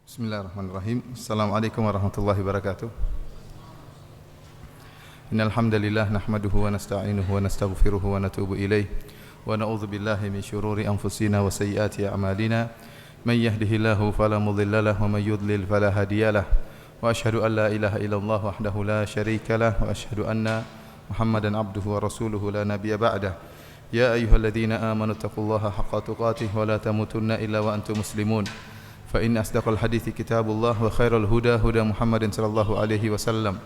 Bismillahirrahmanirrahim. Assalamualaikum warahmatullahi wabarakatuh. Innal hamdalillah nahmaduhu wa nasta'inuhu wa nastaghfiruhu wa natubu ilayh wa na'udzu billahi min shururi anfusina wa sayyiati a'malina. May yahdihillahu fala mudilla lahu wa may yudlil fala hadiyalah. Wa asyhadu an la ilaha illallah wahdahu la syarika lah wa asyhadu anna Muhammadan abduhu wa rasuluhu la nabiyya ba'dah. Ya ayyuhalladzina amanu taqullaha haqqa tuqatih wa la tamutunna illa wa antum muslimun. فإن أصدق الحديث كتاب الله وخير الهدى هدى محمد صلى الله عليه وسلم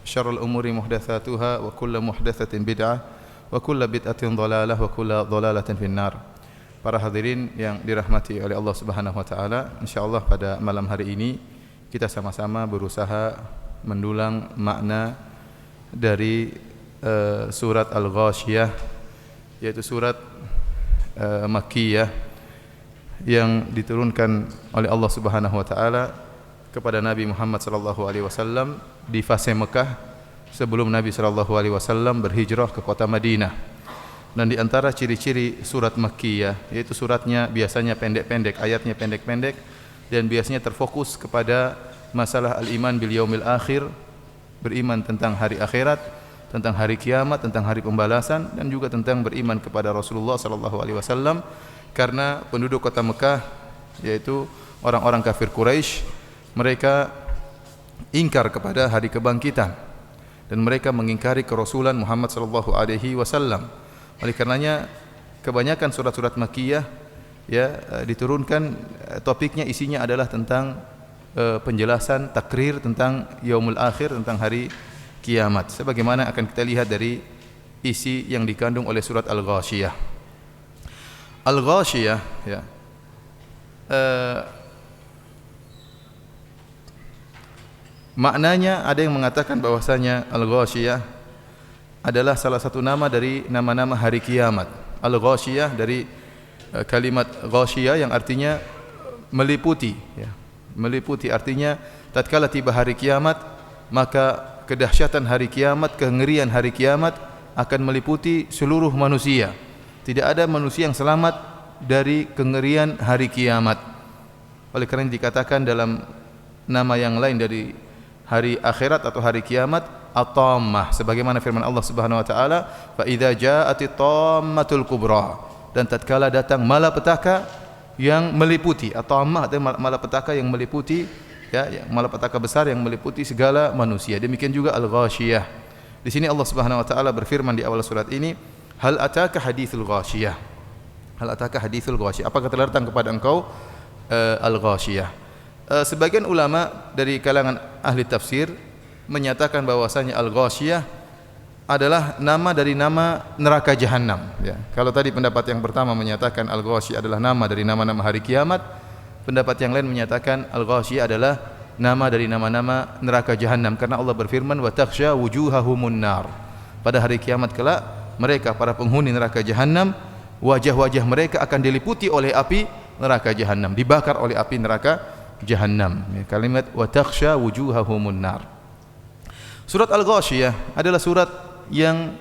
شر الأمور محدثاتها وكل محدثة بدعة وكل بدعة ضلالة وكل ضلالة في النار. Para hadirin yang dirahmati oleh Allah Subhanahu wa taala, insyaallah pada malam hari ini kita sama-sama berusaha mendulang makna dari surat Al-Ghasyiyah, yaitu surat Makkiyah yang diturunkan oleh Allah Subhanahu wa taala kepada Nabi Muhammad sallallahu alaihi wasallam di fase Mekah sebelum Nabi sallallahu alaihi wasallam berhijrah ke kota Madinah. Dan di antara ciri-ciri surat Makkiyah yaitu suratnya biasanya pendek-pendek, ayatnya pendek-pendek dan biasanya terfokus kepada masalah al-iman bil yaumil akhir, beriman tentang hari akhirat, tentang hari kiamat, tentang hari pembalasan dan juga tentang beriman kepada Rasulullah sallallahu alaihi wasallam. Karena penduduk kota Mekah yaitu orang-orang kafir Quraisy, mereka ingkar kepada hari kebangkitan dan mereka mengingkari kerasulan Muhammad sallallahu alaihi wasallam. Oleh karenanya kebanyakan surat-surat Makkiyah diturunkan topiknya isinya adalah tentang penjelasan takrir tentang yaumul akhir, tentang hari kiamat, sebagaimana akan kita lihat dari isi yang dikandung oleh surat Al-Ghasyiyah. Al-Ghasyiyah maknanya ada yang mengatakan bahwasanya Al-Ghasyiyah adalah salah satu nama dari nama-nama hari kiamat. Al-Ghasyiyah dari kalimat Ghasyiyah yang artinya meliputi, meliputi artinya tatkala tiba hari kiamat maka kedahsyatan hari kiamat, kengerian hari kiamat akan meliputi seluruh manusia. Tidak ada manusia yang selamat dari kengerian hari kiamat. Oleh karena dikatakan dalam nama yang lain dari hari akhirat atau hari kiamat, at-tammah, sebagaimana firman Allah Subhanahu wa taala, fa idza ja'atit tammatul kubra, dan tatkala datang malapetaka yang meliputi, at-tammah itu malapetaka yang meliputi, malapetaka besar yang meliputi segala manusia. Demikian juga Al-Ghasyiyah. Di sini Allah Subhanahu wa taala berfirman di awal surat ini, hal ataka hadithul Ghasyiyah. Hal ataka hadithul Ghasyiyah. Apakah telah datang kepada engkau Al-Ghasyiyah? Sebagian ulama dari kalangan ahli tafsir menyatakan bahwasanya Al-Ghasyiyah adalah nama dari nama neraka jahanam. Kalau tadi pendapat yang pertama menyatakan Al-Ghasyiyah adalah nama dari nama-nama hari kiamat, pendapat yang lain menyatakan Al-Ghasyiyah adalah nama dari nama-nama neraka jahanam, karena Allah berfirman wa takhsha wujuhahumun nar. Pada hari kiamat kelak mereka para penghuni neraka jahanam, wajah-wajah mereka akan diliputi oleh api neraka jahanam, dibakar oleh api neraka jahanam. Kalimat wa takhsha wujuhahumun nar. Surat Al-Ghasyiyah adalah surat yang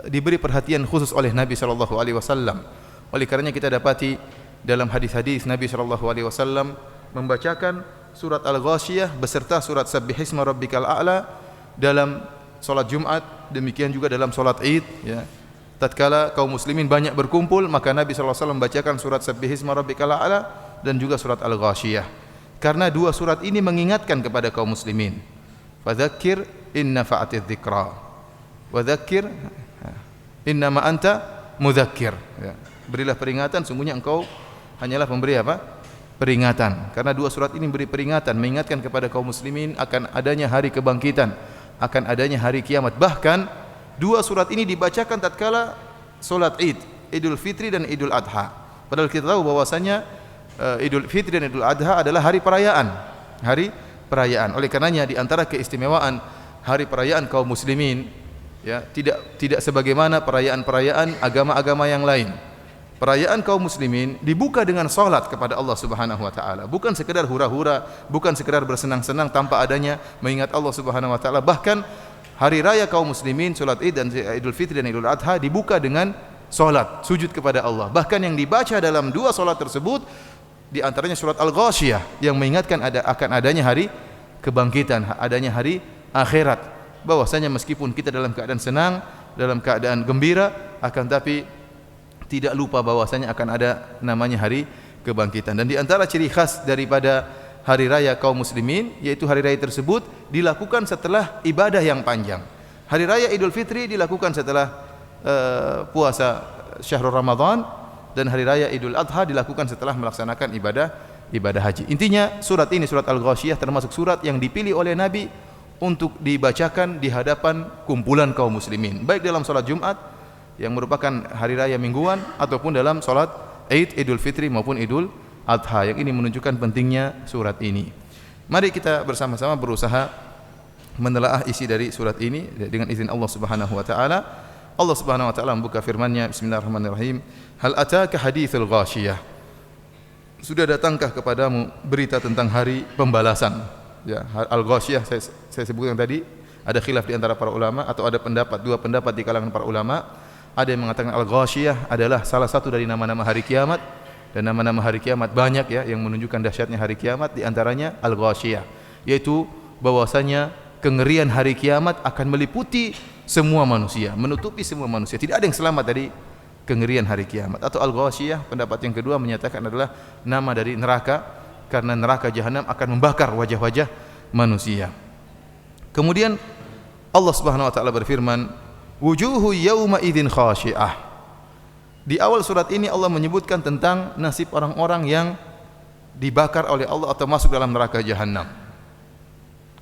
diberi perhatian khusus oleh Nabi sallallahu alaihi wasallam. Oleh karenanya kita dapati dalam hadis-hadis Nabi sallallahu alaihi wasallam membacakan surat Al-Ghasyiyah beserta surat Sabbihisma rabbikal a'la dalam salat Jumat, demikian juga dalam salat Id. Tatkala kaum muslimin banyak berkumpul, maka Nabi sallallahu alaihi wasallam membacakan surat Sabbihisma rabbikal a'la dan juga surat Al-Ghasyiyah. Karena dua surat ini mengingatkan kepada kaum muslimin. Fadzakir inna fa'atiz dzikra. Wa dzakir innama anta mudzakir. Berilah peringatan, sungguhnya engkau hanyalah pemberi apa? Peringatan. Karena dua surat ini memberi peringatan, mengingatkan kepada kaum muslimin akan adanya hari kebangkitan, akan adanya hari kiamat. Bahkan dua surat ini dibacakan tatkala solat Id, Idul Fitri dan Idul Adha. Padahal kita tahu bahwasanya Idul Fitri dan Idul Adha adalah hari perayaan, hari perayaan. Oleh karenanya di antara keistimewaan hari perayaan kaum muslimin, tidak sebagaimana perayaan-perayaan agama-agama yang lain. Perayaan kaum muslimin dibuka dengan salat kepada Allah Subhanahu wa taala, bukan sekedar hura-hura, bukan sekedar bersenang-senang tanpa adanya mengingat Allah Subhanahu wa taala. Bahkan hari raya kaum muslimin, salat Id dan Idul Fitri dan Idul Adha dibuka dengan salat, sujud kepada Allah. Bahkan yang dibaca dalam dua salat tersebut Di antaranya surat Al-Ghasyiyah yang mengingatkan akan adanya hari kebangkitan, adanya hari akhirat. Bahwasanya meskipun kita dalam keadaan senang, dalam keadaan gembira, akan tapi tidak lupa bahwasanya akan ada namanya hari kebangkitan. Dan di antara ciri khas daripada hari raya kaum muslimin, yaitu hari raya tersebut dilakukan setelah ibadah yang panjang. Hari raya Idul Fitri dilakukan setelah puasa Syahrul Ramadan, dan hari raya Idul Adha dilakukan setelah melaksanakan ibadah haji. Intinya surat ini, surat Al-Ghasyiyah, termasuk surat yang dipilih oleh Nabi untuk dibacakan di hadapan kumpulan kaum muslimin, baik dalam salat Jumat yang merupakan hari raya mingguan ataupun dalam salat Idul Fitri maupun Idul Adha. Yang ini menunjukkan pentingnya surat ini. Mari kita bersama-sama berusaha menelaah isi dari surat ini dengan izin Allah Subhanahu wa taala. Allah Subhanahu wa taala membuka firman-Nya, bismillahirrahmanirrahim. Hal ataka haditsul ghasyiyah? Sudah datangkah kepadamu berita tentang hari pembalasan? Ya, Al-Ghasyiyah saya sebutkan tadi, ada khilaf di antara para ulama, atau ada dua pendapat di kalangan para ulama. Ada yang mengatakan Al-Ghasyiyah adalah salah satu dari nama-nama hari kiamat, dan nama-nama hari kiamat banyak ya yang menunjukkan dahsyatnya hari kiamat. Di antaranya Al-Ghasyiyah, yaitu bahwasanya kengerian hari kiamat akan meliputi semua manusia, menutupi semua manusia. Tidak ada yang selamat dari kengerian hari kiamat. Atau Al-Ghasyiyah, pendapat yang kedua, menyatakan adalah nama dari neraka, karena neraka jahanam akan membakar wajah-wajah manusia. Kemudian Allah Subhanahu wa taala berfirman, wujuhu yauma idzin khashi'ah. Di awal surat ini Allah menyebutkan tentang nasib orang-orang yang dibakar oleh Allah atau masuk dalam neraka jahanam.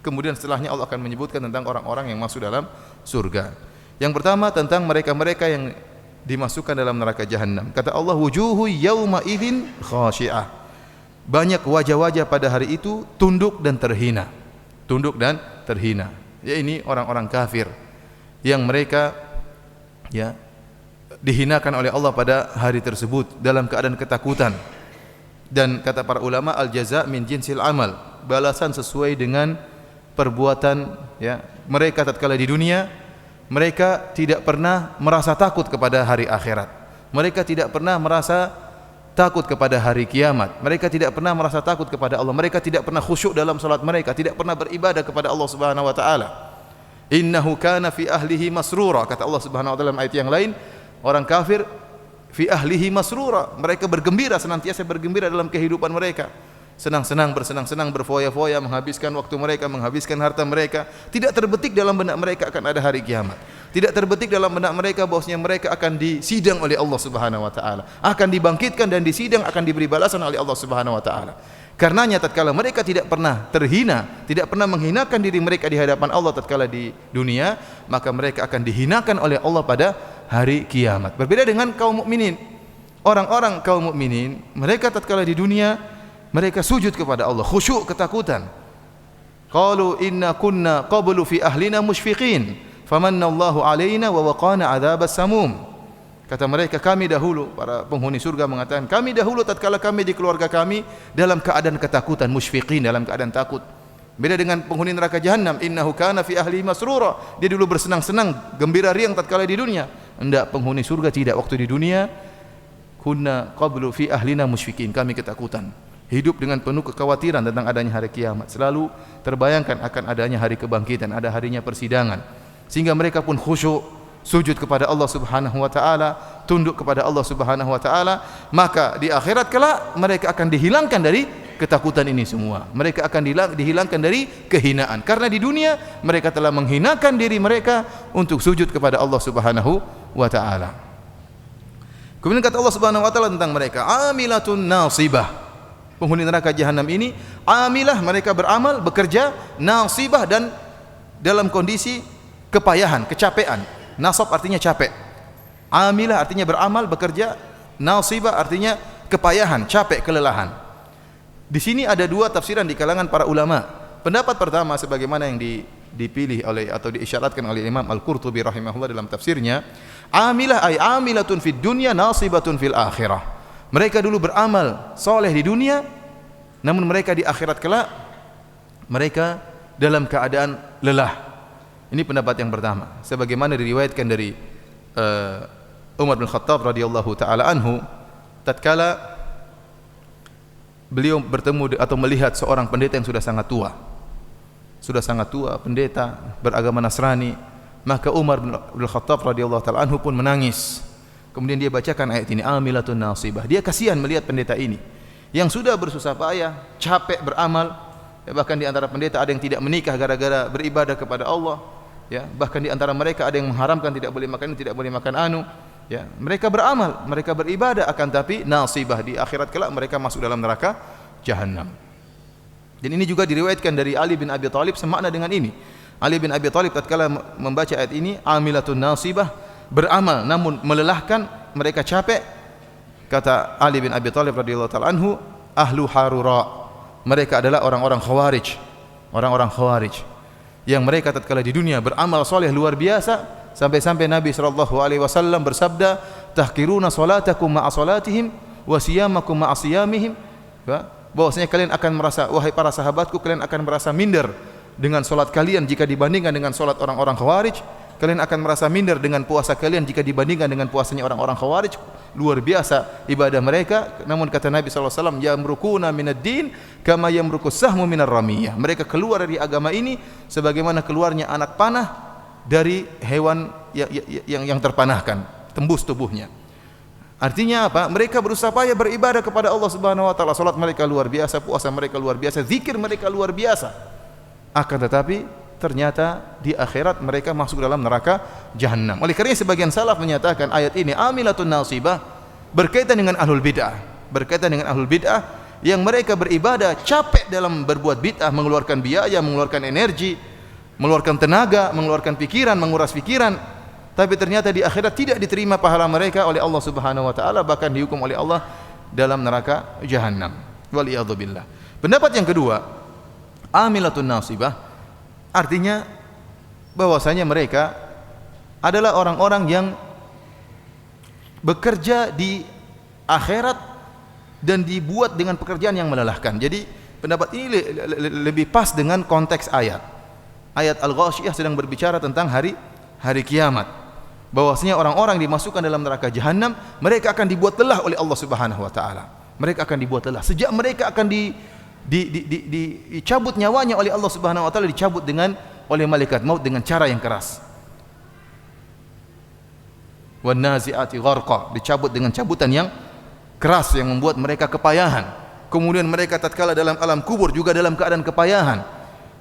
Kemudian setelahnya Allah akan menyebutkan tentang orang-orang yang masuk dalam surga. Yang pertama tentang mereka-mereka yang dimasukkan dalam neraka jahanam. Kata Allah, wujuhu yauma idzin khashi'ah. Banyak wajah-wajah pada hari itu tunduk dan terhina. Tunduk dan terhina. Ya, ini orang-orang kafir yang mereka ya dihinakan oleh Allah pada hari tersebut dalam keadaan ketakutan. Dan kata para ulama, al jaza min jinsil amal, balasan sesuai dengan perbuatan ya mereka tatkala di dunia. Mereka tidak pernah merasa takut kepada hari akhirat. Mereka tidak pernah merasa takut kepada hari kiamat. Mereka tidak pernah merasa takut kepada Allah. Mereka tidak pernah khusyuk dalam salat mereka, tidak pernah beribadah kepada Allah Subhanahu wa taala. Innahu kana fi ahlihi masrura, kata Allah Subhanahu wa taala dalam ayat yang lain, orang kafir fi ahlihi masrura, mereka bergembira, senantiasa bergembira dalam kehidupan mereka. Senang-senang, bersenang-senang, berfoya-foya, menghabiskan waktu mereka, menghabiskan harta mereka. Tidak terbetik dalam benak mereka akan ada hari kiamat. Tidak terbetik dalam benak mereka bahwasanya mereka akan disidang oleh Allah Subhanahu wa taala, akan dibangkitkan dan disidang, akan diberi balasan oleh Allah Subhanahu wa taala. Karenanya tatkala mereka tidak pernah terhina, tidak pernah menghinakan diri mereka di hadapan Allah tatkala di dunia, maka mereka akan dihinakan oleh Allah pada hari kiamat. Berbeda dengan kaum mukminin. Orang-orang kaum mukminin, mereka tatkala di dunia mereka sujud kepada Allah, khusyuk, ketakutan. Qalu inna kunna qablu fi ahlina musyfiqin, famanna Allahu alaina wa waqana adzabas samum. Kata mereka, kami dahulu, para penghuni surga mengatakan, kami dahulu tatkala kami di keluarga kami dalam keadaan ketakutan, musyfiqin, dalam keadaan takut. Beda dengan penghuni neraka jahanam, innahu kana fi ahli masrura, dia dulu bersenang-senang, gembira riang tatkala di dunia. Hendak penghuni surga tidak, waktu di dunia kunna qablu fi ahlina musyfiqin, kami ketakutan. Hidup dengan penuh kekhawatiran tentang adanya hari kiamat, selalu terbayangkan akan adanya hari kebangkitan, ada harinya persidangan, sehingga mereka pun khusyuk, sujud kepada Allah Subhanahu wa taala, tunduk kepada Allah Subhanahu wa taala. Maka di akhirat kelak mereka akan dihilangkan dari ketakutan ini semua. Mereka akan dihilangkan dari kehinaan, karena di dunia mereka telah menghinakan diri mereka untuk sujud kepada Allah Subhanahu wa taala. Kemudian kata Allah Subhanahu wa taala tentang mereka, amilatun nasibah. Penghuni neraka jahanam ini amilah, mereka beramal, bekerja, nasibah, dan dalam kondisi kepayahan, kecapean. Nasab artinya capek, amilah artinya beramal, bekerja, nasibah artinya kepayahan, capek, kelelahan. Di sini ada dua tafsiran di kalangan para ulama. Pendapat pertama sebagaimana yang dipilih oleh atau diisyaratkan oleh Imam Al-Qurtubi rahimahullah dalam tafsirnya, amilah ay amilatun fid dunya nasibatun fil akhirah. Mereka dulu beramal soleh di dunia, namun mereka di akhirat kelak mereka dalam keadaan lelah. Ini pendapat yang pertama, sebagaimana diriwayatkan dari Umar bin Khattab radhiyallahu taala anhu, tatkala beliau bertemu atau melihat seorang pendeta yang sudah sangat tua. Sudah sangat tua, pendeta beragama Nasrani. Maka Umar bin Khattab radhiyallahu taala anhu pun menangis. Kemudian dia bacakan ayat ini, amilatun nasibah. Dia kasihan melihat pendeta ini yang sudah bersusah payah, capek beramal. Bahkan di antara pendeta ada yang tidak menikah gara-gara beribadah kepada Allah. Ya, bahkan di antara mereka ada yang mengharamkan tidak boleh makan ini, tidak boleh makan anu. Ya, mereka beramal, mereka beribadah, akan tapi nasibah di akhirat kelak mereka masuk dalam neraka jahanam. Dan ini juga diriwayatkan dari Ali bin Abi Thalib semakna dengan ini. Ali bin Abi Thalib tatkala membaca ayat ini, amilatun nasibah, beramal namun melelahkan, mereka capek. Kata Ali bin Abi Thalib radhiyallahu taala anhu, ahlu harura. Mereka adalah orang-orang khawarij. Orang-orang khawarij yang mereka tatkala di dunia beramal soleh luar biasa, sampai-sampai Nabi SAW bersabda, tahkiruna salatakum ma'a salatihim wa siyamakum ma'a siyamihim. Bahwasanya kalian akan merasa, wahai para sahabatku, kalian akan merasa minder dengan solat kalian jika dibandingkan dengan solat orang-orang khawarij. Kalian akan merasa minder dengan puasa kalian jika dibandingkan dengan puasanya orang-orang khawarij. Luar biasa ibadah mereka. Namun kata Nabi SAW, yamrukuna minad din kama yamrukus sahmu minar ramiyah. Mereka keluar dari agama ini sebagaimana keluarnya anak panah dari hewan yang terpanahkan, tembus tubuhnya. Artinya apa? Mereka berusaha payah beribadah kepada Allah Subhanahu wa taala. Salat mereka luar biasa, puasa mereka luar biasa, zikir mereka luar biasa. Akan tetapi ternyata di akhirat mereka masuk dalam neraka jahanam. Oleh karena sebagian salaf menyatakan ayat ini amilatun nasibah berkaitan dengan ahlul bid'ah. Berkaitan dengan ahlul bid'ah yang mereka beribadah capek dalam berbuat bid'ah, mengeluarkan biaya, mengeluarkan energi, mengeluarkan tenaga, mengeluarkan pikiran, menguras pikiran, tapi ternyata di akhirat tidak diterima pahala mereka oleh Allah Subhanahu wa taala, bahkan dihukum oleh Allah dalam neraka jahanam. Waliyadzubillah. Pendapat yang kedua, amilatun nasibah artinya bahwasanya mereka adalah orang-orang yang bekerja di akhirat dan dibuat dengan pekerjaan yang melelahkan. Jadi pendapat ini lebih pas dengan konteks ayat. Ayat Al-Ghasyiyah sedang berbicara tentang hari kiamat. Bahwasanya orang-orang dimasukkan dalam neraka jahanam, mereka akan dibuat lelah oleh Allah Subhanahu wa taala. Mereka akan dibuat lelah. Sejak mereka akan dicabut nyawanya oleh Allah Subhanahu wa taala, dicabut oleh malaikat maut dengan cara yang keras. Wan nazi'ati gharqa, dicabut dengan cabutan yang keras yang membuat mereka kepayahan. Kemudian mereka tatkala dalam alam kubur juga dalam keadaan kepayahan.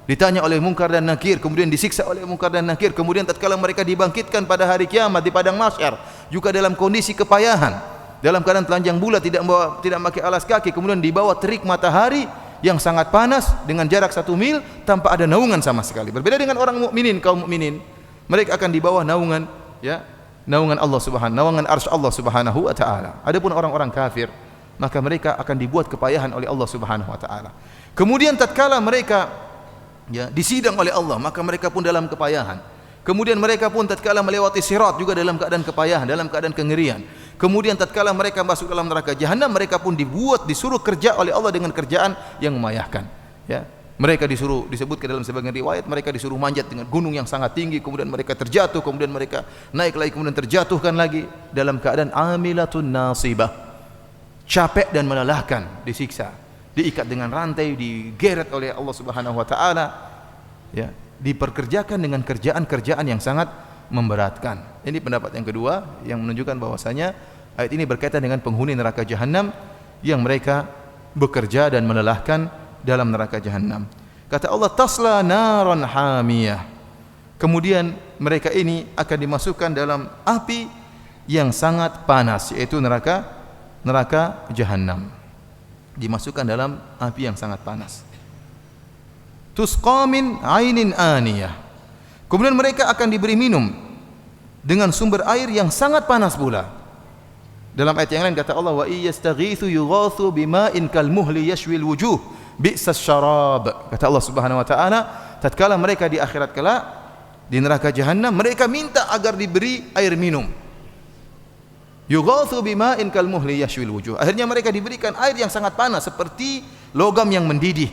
Ditanya oleh Munkar dan Nakir, kemudian disiksa oleh Munkar dan Nakir, kemudian tatkala mereka dibangkitkan pada hari kiamat di padang mahsyar juga dalam kondisi kepayahan, dalam keadaan telanjang bulat, tidak memakai alas kaki, kemudian di bawah terik matahari yang sangat panas dengan jarak 1 mil tanpa ada naungan sama sekali. Berbeda dengan orang mukminin, kaum mukminin, mereka akan di bawah naungan, ya, naungan Allah Subhanahu, naungan arsy Allah Subhanahu wa taala. Adapun orang-orang kafir, maka mereka akan dibuat kepayahan oleh Allah Subhanahu wa taala. Kemudian tatkala mereka disidang oleh Allah, maka mereka pun dalam kepayahan. Kemudian mereka pun tatkala melewati sirat juga dalam keadaan kepayahan, dalam keadaan kengerian. Kemudian tatkala mereka masuk dalam neraka jahanam, mereka pun disuruh kerja oleh Allah dengan kerjaan yang memayahkan. Ya, mereka disebutkan dalam sebagian riwayat, mereka disuruh manjat dengan gunung yang sangat tinggi, kemudian mereka terjatuh, kemudian mereka naik lagi, kemudian terjatuhkan lagi dalam keadaan amilatun nasibah, capek dan melelahkan, disiksa, diikat dengan rantai, digeret oleh Allah Subhanahu wa taala, ya, diperkerjakan dengan kerjaan-kerjaan yang sangat memberatkan. Ini pendapat yang kedua yang menunjukkan bahwasanya ayat ini berkaitan dengan penghuni neraka jahanam yang mereka bekerja dan melelahkan dalam neraka jahanam. Kata Allah, tasla naran hamiyah. Kemudian mereka ini akan dimasukkan dalam api yang sangat panas, yaitu neraka jahanam. Dimasukkan dalam api yang sangat panas. Tusqa min ainin aniyah. Kemudian mereka akan diberi minum dengan sumber air yang sangat panas pula. Dalam ayat yang lain kata Allah, wa iyastaghitsu yughatsu bima'in kalmuhli yashwil wujuh bi'sas syarab. Kata Allah Subhanahu wa taala, tatkala mereka di akhirat kelak di neraka jahanam, mereka minta agar diberi air minum. Yughatsu bima'in kalmuhli yashwil wujuh. Akhirnya mereka diberikan air yang sangat panas seperti logam yang mendidih.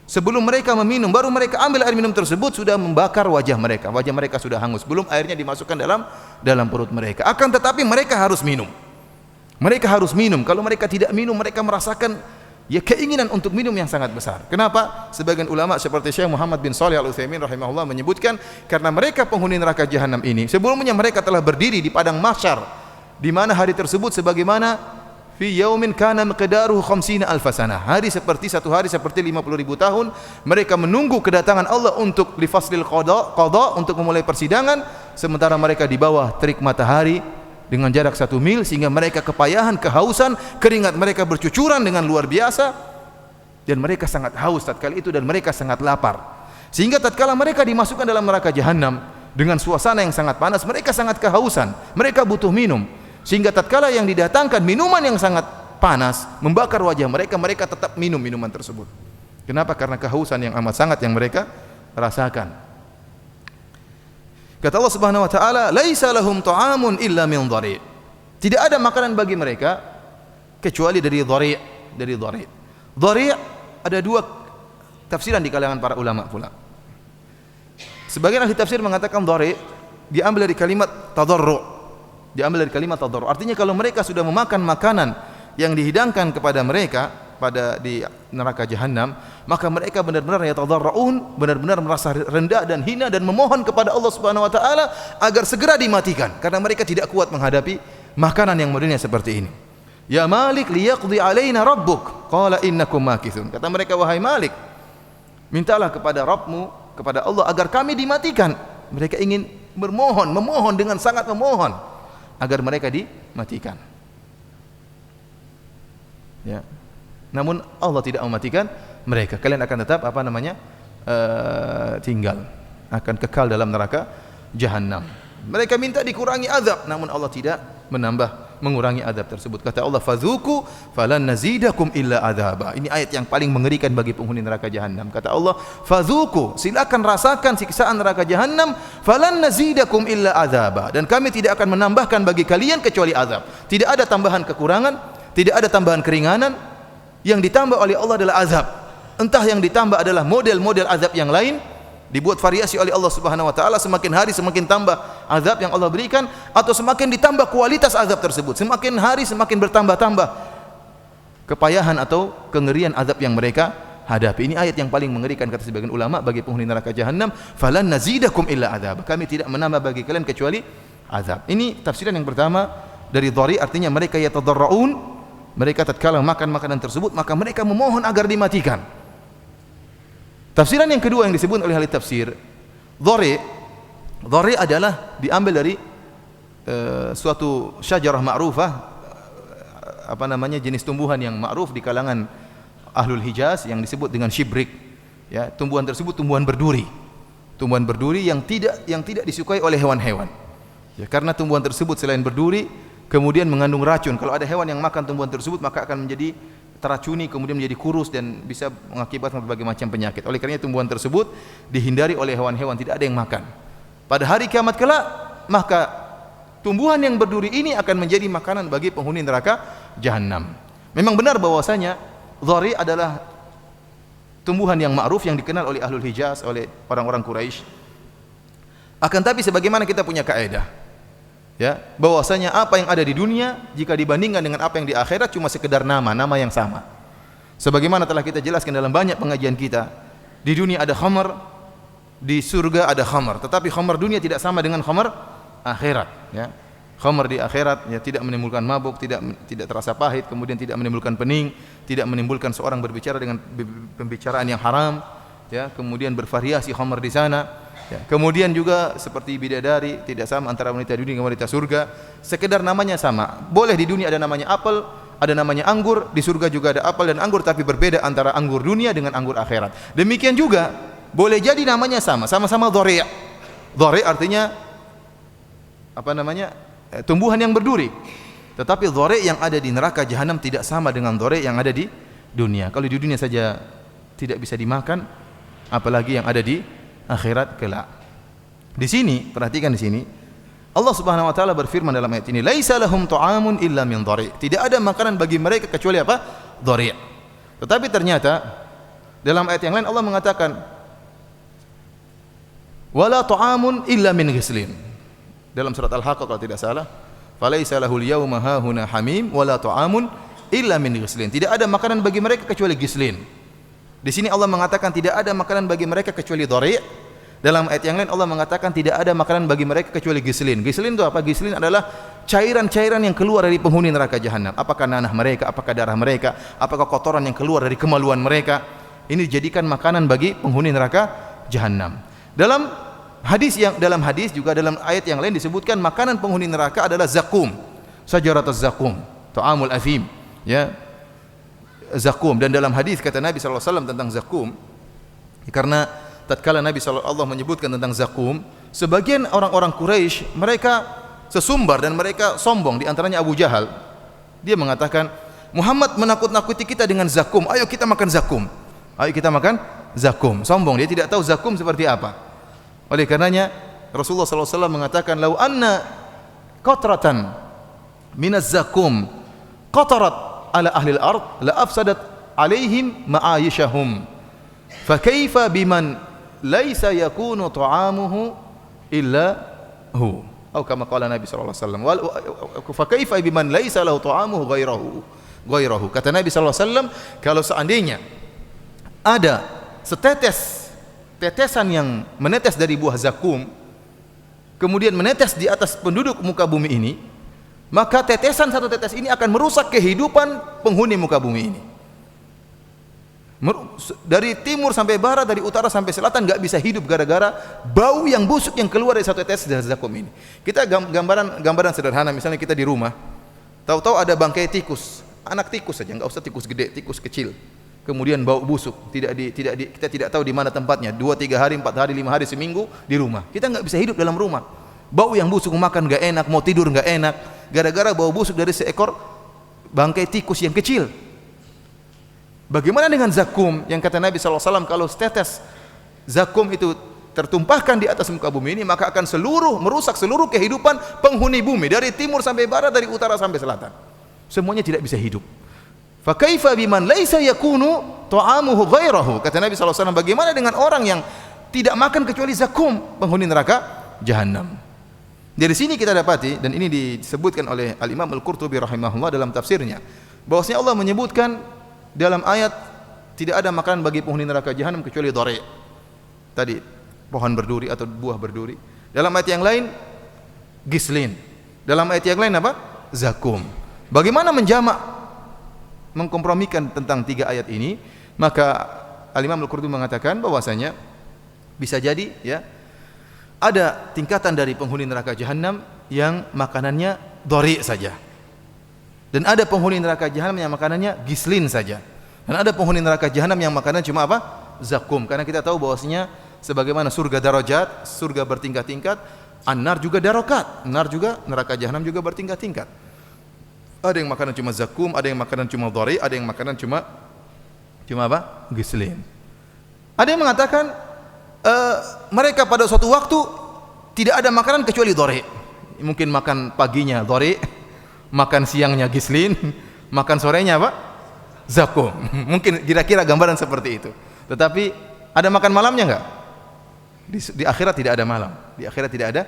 Sebelum mereka meminum, baru mereka ambil air minum tersebut sudah membakar wajah mereka. Wajah mereka sudah hangus. Belum airnya dimasukkan dalam perut mereka. Akan tetapi mereka harus minum. Mereka harus minum. Kalau mereka tidak minum, mereka merasakan ya keinginan untuk minum yang sangat besar. Kenapa? Sebagian ulama seperti Syekh Muhammad bin Shalih Al-Utsaimin rahimahullah menyebutkan karena mereka penghuni neraka jahanam ini sebelumnya mereka telah berdiri di padang mahsyar di mana hari tersebut sebagaimana fi yaumin kana miqdaruhu 50 alf sanah. Hari seperti satu hari seperti 50.000 tahun. Mereka menunggu kedatangan Allah untuk lifaslil qada untuk memulai persidangan sementara mereka di bawah terik matahari dengan jarak 1 mil sehingga mereka kepayahan, kehausan, keringat mereka bercucuran dengan luar biasa dan mereka sangat haus tatkala itu dan mereka sangat lapar. Sehingga tatkala mereka dimasukkan dalam neraka jahanam dengan suasana yang sangat panas, mereka sangat kehausan, mereka butuh minum. Sehingga tatkala yang didatangkan minuman yang sangat panas membakar wajah mereka, mereka tetap minum minuman tersebut. Kenapa? Karena kehausan yang amat sangat yang mereka rasakan. Kata Allah Subhanahu wa taala, "Laisa lahum ta'amun illa min dhari'." Tidak ada makanan bagi mereka kecuali dari dhari', dari dhari'. Dhari' ada dua tafsiran di kalangan para ulama pula. Sebagian ahli tafsir mengatakan dhari' diambil dari kalimat tadarru'. Diambil dari kalimat tadarru'. Artinya kalau mereka sudah memakan makanan yang dihidangkan kepada mereka pada di neraka jahanam, maka mereka benar-benar yatadarraun, benar-benar merasa rendah dan hina dan memohon kepada Allah Subhanahu wa taala agar segera dimatikan karena mereka tidak kuat menghadapi makanan yang modelnya seperti ini. Ya Malik liyaqdi alaina rabbuk qala innakum makithun. Kata mereka, wahai Malik, mintalah kepada Rabbmu, kepada Allah agar kami dimatikan. Mereka ingin memohon dengan sangat memohon agar mereka dimatikan. Ya. Namun Allah tidak mematikan mereka. Kalian akan tetap tinggal, akan kekal dalam neraka jahanam. Mereka minta dikurangi azab, namun Allah tidak mengurangi azab tersebut. Kata Allah, "Fadzuku falan nazidakum illa adzaba." Ini ayat yang paling mengerikan bagi penghuni neraka jahanam. Kata Allah, "Fadzuku, silakan rasakan siksaan neraka jahanam, falan nazidakum illa adzaba." Dan kami tidak akan menambahkan bagi kalian kecuali azab. Tidak ada tambahan kekurangan, tidak ada tambahan keringanan. Yang ditambah oleh Allah adalah azab. Entah yang ditambah adalah model-model azab yang lain, dibuat variasi oleh Allah Subhanahu wa taala, semakin hari semakin tambah azab yang Allah berikan, atau semakin ditambah kualitas azab tersebut, semakin hari semakin bertambah-tambah kepayahan atau kengerian azab yang mereka hadapi. Ini ayat yang paling mengerikan kata sebagian ulama bagi penghuni neraka jahanam, falan nazidakum illa adzab. Kami tidak menambah bagi kalian kecuali azab. Ini tafsiran yang pertama dari dhari, artinya mereka yatadarraun. Mereka tatkala makan makanan tersebut maka mereka memohon agar dimatikan. Tafsiran yang kedua yang disebut oleh ahli tafsir, dhari adalah diambil dari suatu syajarah ma'rufah, jenis tumbuhan yang ma'ruf di kalangan ahlul Hijaz yang disebut dengan shibrik. Ya, tumbuhan tersebut tumbuhan berduri. Tumbuhan berduri yang tidak disukai oleh hewan-hewan. Ya, karena tumbuhan tersebut selain berduri kemudian mengandung racun. Kalau ada hewan yang makan tumbuhan tersebut maka akan menjadi teracuni, kemudian menjadi kurus dan bisa mengakibatkan berbagai macam penyakit. Oleh karenanya tumbuhan tersebut dihindari oleh hewan-hewan, tidak ada yang makan. Pada hari kiamat kelak maka tumbuhan yang berduri ini akan menjadi makanan bagi penghuni neraka jahanam. Memang benar bahwasanya dhari adalah tumbuhan yang ma'ruf yang dikenal oleh ahlul Hijaz, oleh orang-orang Quraisy. Akan tapi sebagaimana kita punya kaidah, ya, bahwasanya apa yang ada di dunia jika dibandingkan dengan apa yang di akhirat cuma sekedar nama yang sama. Sebagaimana telah kita jelaskan dalam banyak pengajian kita, di dunia ada khamar, di surga ada khamar, tetapi khamar dunia tidak sama dengan khamar akhirat, ya. Khamar di akhirat ya tidak menimbulkan mabuk, tidak terasa pahit, kemudian tidak menimbulkan pening, tidak menimbulkan seorang berbicara dengan pembicaraan yang haram, ya, kemudian bervariasi khamar di sana. Ya, kemudian juga seperti bidadari, tidak sama antara wanita dunia dengan wanita surga, sekedar namanya sama. Boleh di dunia ada namanya apel, ada namanya anggur, di surga juga ada apel dan anggur, tapi berbeda antara anggur dunia dengan anggur akhirat. Demikian juga boleh jadi namanya sama-sama dhari'. Dhari' artinya tumbuhan yang berduri. Tetapi dhari' yang ada di neraka jahanam tidak sama dengan dhari' yang ada di dunia. Kalau di dunia saja tidak bisa dimakan, apalagi yang ada di akhirat kelak. Di sini, perhatikan di sini, Allah Subhanahu wa taala berfirman dalam ayat ini, "Laisa lahum ta'amun illa min dhari'." Tidak ada makanan bagi mereka kecuali apa? Dhari'. Tetapi ternyata dalam ayat yang lain Allah mengatakan, "Wala ta'amun illa min ghislin." Dalam surat Al-Haqqah kalau tidak salah, "Falaisa lahul yawma hahuna hamim wala ta'amun illa min ghislin. Tidak ada makanan bagi mereka kecuali ghislin. Di sini Allah mengatakan tidak ada makanan bagi mereka kecuali dhari'. Dalam ayat yang lain Allah mengatakan tidak ada makanan bagi mereka kecuali ghislin. Ghislin itu apa? Ghislin adalah cairan-cairan yang keluar dari penghuni neraka jahanam. Apakah nanah mereka, apakah darah mereka, apakah kotoran yang keluar dari kemaluan mereka. Ini dijadikan makanan bagi penghuni neraka jahanam. Dalam hadis juga dalam ayat yang lain disebutkan makanan penghuni neraka adalah zakum, sajaratuz zakum, ta'amul athim, ya, zakum. Dan dalam hadis kata Nabi sallallahu alaihi wasallam tentang zakum, karena tatkala Nabi sallallahu alaihi wasallam menyebutkan tentang zakum, sebagian orang-orang Quraisy mereka sesumbar dan mereka sombong, di antaranya Abu Jahal. Dia mengatakan, Muhammad menakut-nakuti kita dengan zakum, ayo kita makan zakum. Ayo kita makan zakum. Sombong, dia tidak tahu zakum seperti apa. Oleh karenanya Rasulullah SAW mengatakan, lau anna qatratan minaz zakum qatarat ala ahli al-ard la afsadat alaihim ma'ayishahum. Fa kaifa biman laisa yakunu ta'amuhu illa hu. Atau kama qala Nabi sallallahu alaihi wasallam, fa kaifa biman laisa lahu ta'amuhu ghairahu. Kata Nabi sallallahu alaihi wasallam, kalau seandainya ada tetesan yang menetes dari buah zakum kemudian menetes di atas penduduk muka bumi ini, maka satu tetes ini akan merusak kehidupan penghuni muka bumi ini. Dari timur sampai barat, dari utara sampai selatan nggak bisa hidup gara-gara bau yang busuk yang keluar dari satu tetes dari zakum ini. Kita gambaran sederhana, misalnya kita di rumah, tahu-tahu ada bangkai tikus, anak tikus saja, nggak usah tikus gede, tikus kecil. Kemudian bau busuk, kita tidak tahu di mana tempatnya, 2-3 hari, 4 hari, 5 hari, seminggu di rumah. Kita nggak bisa hidup dalam rumah. Bau yang busuk, makan nggak enak, mau tidur nggak enak, gara-gara bau busuk dari seekor bangkai tikus yang kecil. Bagaimana dengan zakum yang kata Nabi SAW, kalau setetes zakum itu tertumpahkan di atas muka bumi ini, maka akan merusak seluruh kehidupan penghuni bumi, dari timur sampai barat, dari utara sampai selatan. Semuanya tidak bisa hidup. Fa kaifa biman laisa yakunu ta'amuhu ghairahu. Kata Nabi SAW, bagaimana dengan orang yang tidak makan kecuali zakum, penghuni neraka jahanam. Dari sini kita dapati, dan ini disebutkan oleh Al-Imam Al-Qurtubi rahimahullah dalam tafsirnya, bahwasanya Allah menyebutkan dalam ayat tidak ada makanan bagi penghuni neraka jahanam kecuali dhari'. Tadi pohon berduri atau buah berduri. Dalam ayat yang lain ghislin. Dalam ayat yang lain apa? Zakum. Bagaimana mengkompromikan tentang 3 ayat ini? Maka Al-Imam Al-Qurtubi mengatakan bahwasanya bisa jadi, ya, ada tingkatan dari penghuni neraka jahanam yang makanannya dhari' saja, dan ada penghuni neraka jahanam yang makanannya ghislin saja, dan ada penghuni neraka jahanam yang makanannya cuma apa? Zakum. Karena kita tahu bahwasanya sebagaimana surga darajat, surga bertingkat-tingkat, an-nar juga darakat, nar juga, neraka jahanam juga bertingkat-tingkat. Ada yang makanan cuma zakum, ada yang makanan cuma dhari', ada yang makanan cuma apa? Ghislin. Ada yang mengatakan mereka pada suatu waktu tidak ada makanan kecuali dhari'. Mungkin makan paginya dhari', makan siangnya ghislin, makan sorenya apa? Zakum. Mungkin kira-kira gambaran seperti itu. Tetapi ada makan malamnya enggak? Di akhirat tidak ada malam. Di akhirat tidak ada